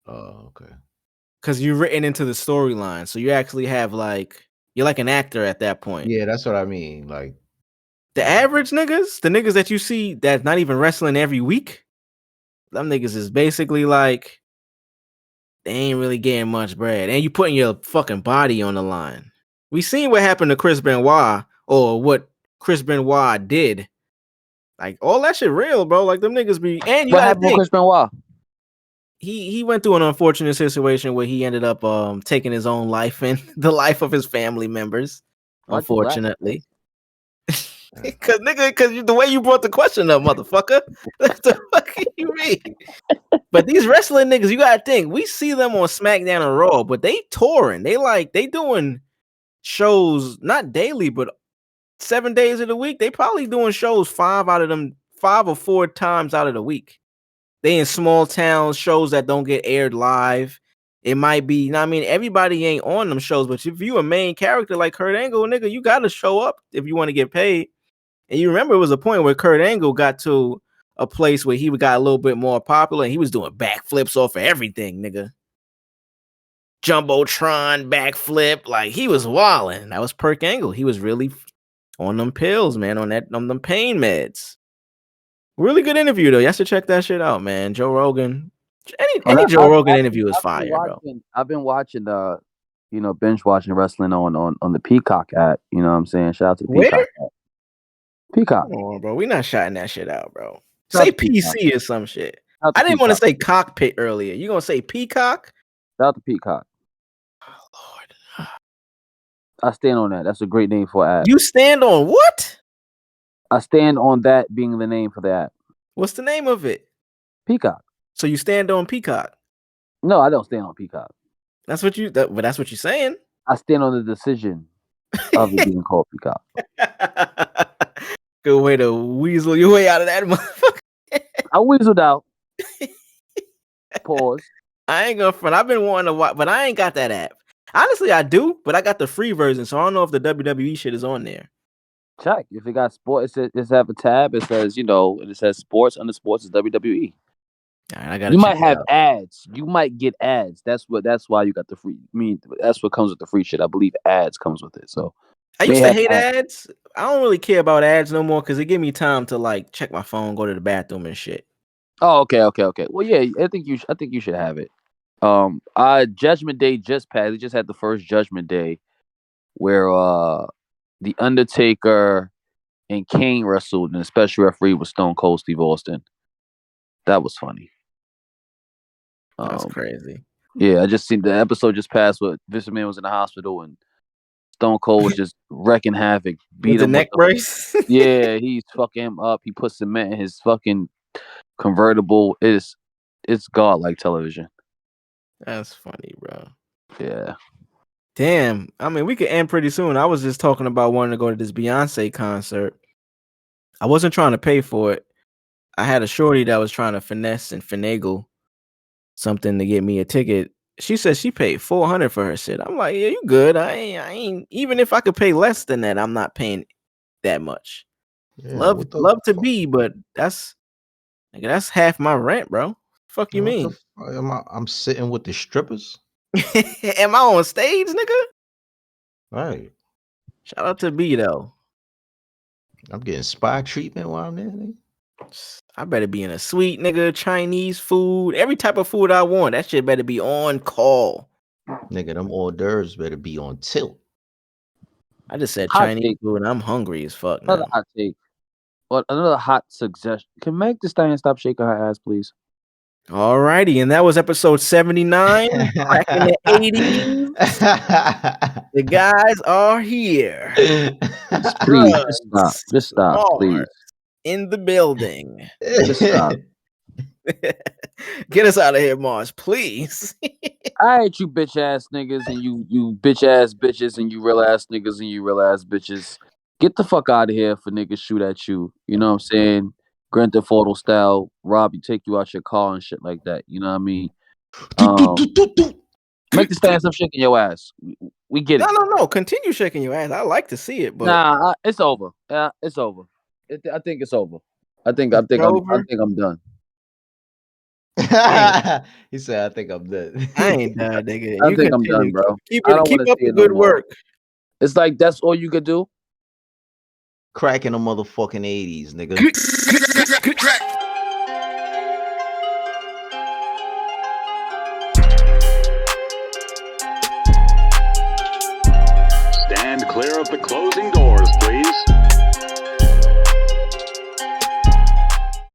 Oh, okay. Because you're written into the storyline. So you actually have like, you're like an actor at that point. Yeah, that's what I mean. Like The average niggas, the niggas that you see that's not even wrestling every week, them niggas is basically like, they ain't really getting much bread. And you putting your fucking body on the line. We seen what happened to Chris Benoit, or what Chris Benoit did. Like, all that shit real, bro. Like, them niggas be... And you What gotta happened with think, Chris Benoit? he went through an unfortunate situation where he ended up taking his own life and the life of his family members, Why'd you laugh? unfortunately. Cause the way you brought the question up, motherfucker. That's the fuck you mean? But these wrestling niggas, you gotta think, we see them on SmackDown and Raw, but they touring. They doing shows not daily, but 7 days of the week. They probably doing shows 5 or 4 times out of the week. They in small towns, shows that don't get aired live. It might be, you know what I mean, everybody ain't on them shows, but if you a main character like Kurt Angle, nigga, you gotta show up if you want to get paid. And you remember it was a point where Kurt Angle got to a place where he got a little bit more popular and he was doing backflips off of everything, nigga. Jumbotron backflip, like he was wilding. That was Perk Angle. He was really on them pills, man, on them pain meds. Really good interview though. You have to check that shit out, man. Joe Rogan. Any Joe Rogan interview is fire, bro. I've been watching binge watching wrestling on the Peacock app. You know what I'm saying? Shout out to the Peacock app. Peacock. Come on, bro. We not shouting that shit out, bro. Shout Say out to Peacock. PC or some shit. Shout out to I didn't want to Peacock. say cockpit earlier. You gonna say Peacock? Shout out to Peacock. Oh, Lord. I stand on that. That's a great name for an app. You stand on what? I stand on that being the name for the app. What's the name of it? Peacock. So you stand on Peacock. No, I don't stand on Peacock. That's what that's what you're saying. I stand on the decision of it being called Peacock. Good way to weasel your way out of that motherfucker. I weaseled out. Pause. I ain't gonna front. I've been wanting to watch, but I ain't got that app. Honestly, I do, but I got the free version, so I don't know if the WWE shit is on there. Check. If it got sports, it have a tab. It says, it says sports. Under sports is WWE. All right, I got. You might have ads. You might get ads. That's why you got the free. I mean, that's what comes with the free shit. I believe ads comes with it. So I used to hate ads. I don't really care about ads no more because it give me time to like check my phone, go to the bathroom and shit. Oh, okay. Well, yeah, I think you should have it. Judgment Day just passed. They just had the first Judgment Day, where the Undertaker and Kane wrestled, and the special referee was Stone Cold Steve Austin. That was funny. That's crazy. Yeah, I just seen the episode just passed where Vince McMahon was in the hospital and Stone Cold was just wrecking havoc, beat With the him neck brace. Yeah, he's fucking him up. He put cement in his fucking convertible. It's godlike television. That's funny, bro. Yeah. Damn. I mean, we could end pretty soon. I was just talking about wanting to go to this Beyonce concert. I wasn't trying to pay for it. I had a shorty that was trying to finesse and finagle something to get me a ticket. She said she paid $400 for her shit. I'm like, yeah, you good. I ain't even if I could pay less than that, I'm not paying that much. Yeah, love to be, but that's half my rent, bro. Fuck you mean? I'm sitting with the strippers. Am I on stage, nigga? Right. Shout out to B though. I'm getting spa treatment while I'm there, nigga. I better be in a suite, nigga. Chinese food, every type of food I want. That shit better be on call. Nigga, them hors d'oeuvres better be on tilt. I just said Hot Chinese take. food and I'm hungry as fuck Another now. hot take. What another hot suggestion? Can Meg Thee Stallion stop shaking her ass, please? Alrighty, and that was episode 79. Back in the 80s. The guys are here. Please, just stop. Just stop, please. Mars in the building. Just stop. Get us out of here, Mars, please. All right, you bitch ass niggas and you bitch ass bitches and you real ass niggas and you real ass bitches. Get the fuck out of here for niggas shoot at you. You know what I'm saying? Grand Theft Auto style, rob you, take you out your car and shit like that. You know what I mean? Make the stand up shaking your ass. We get it. No. Continue shaking your ass. I like to see it, but Nah, it's over. It's over. I think it's over. I think I'm done. He said, "I think I'm done." I ain't done, nigga. I think I'm done, bro. Keep I don't up wanna see the it no good more. work. It's like that's all you could do. Cracking the motherfucking 80s, nigga. Stand clear of the closing doors, please.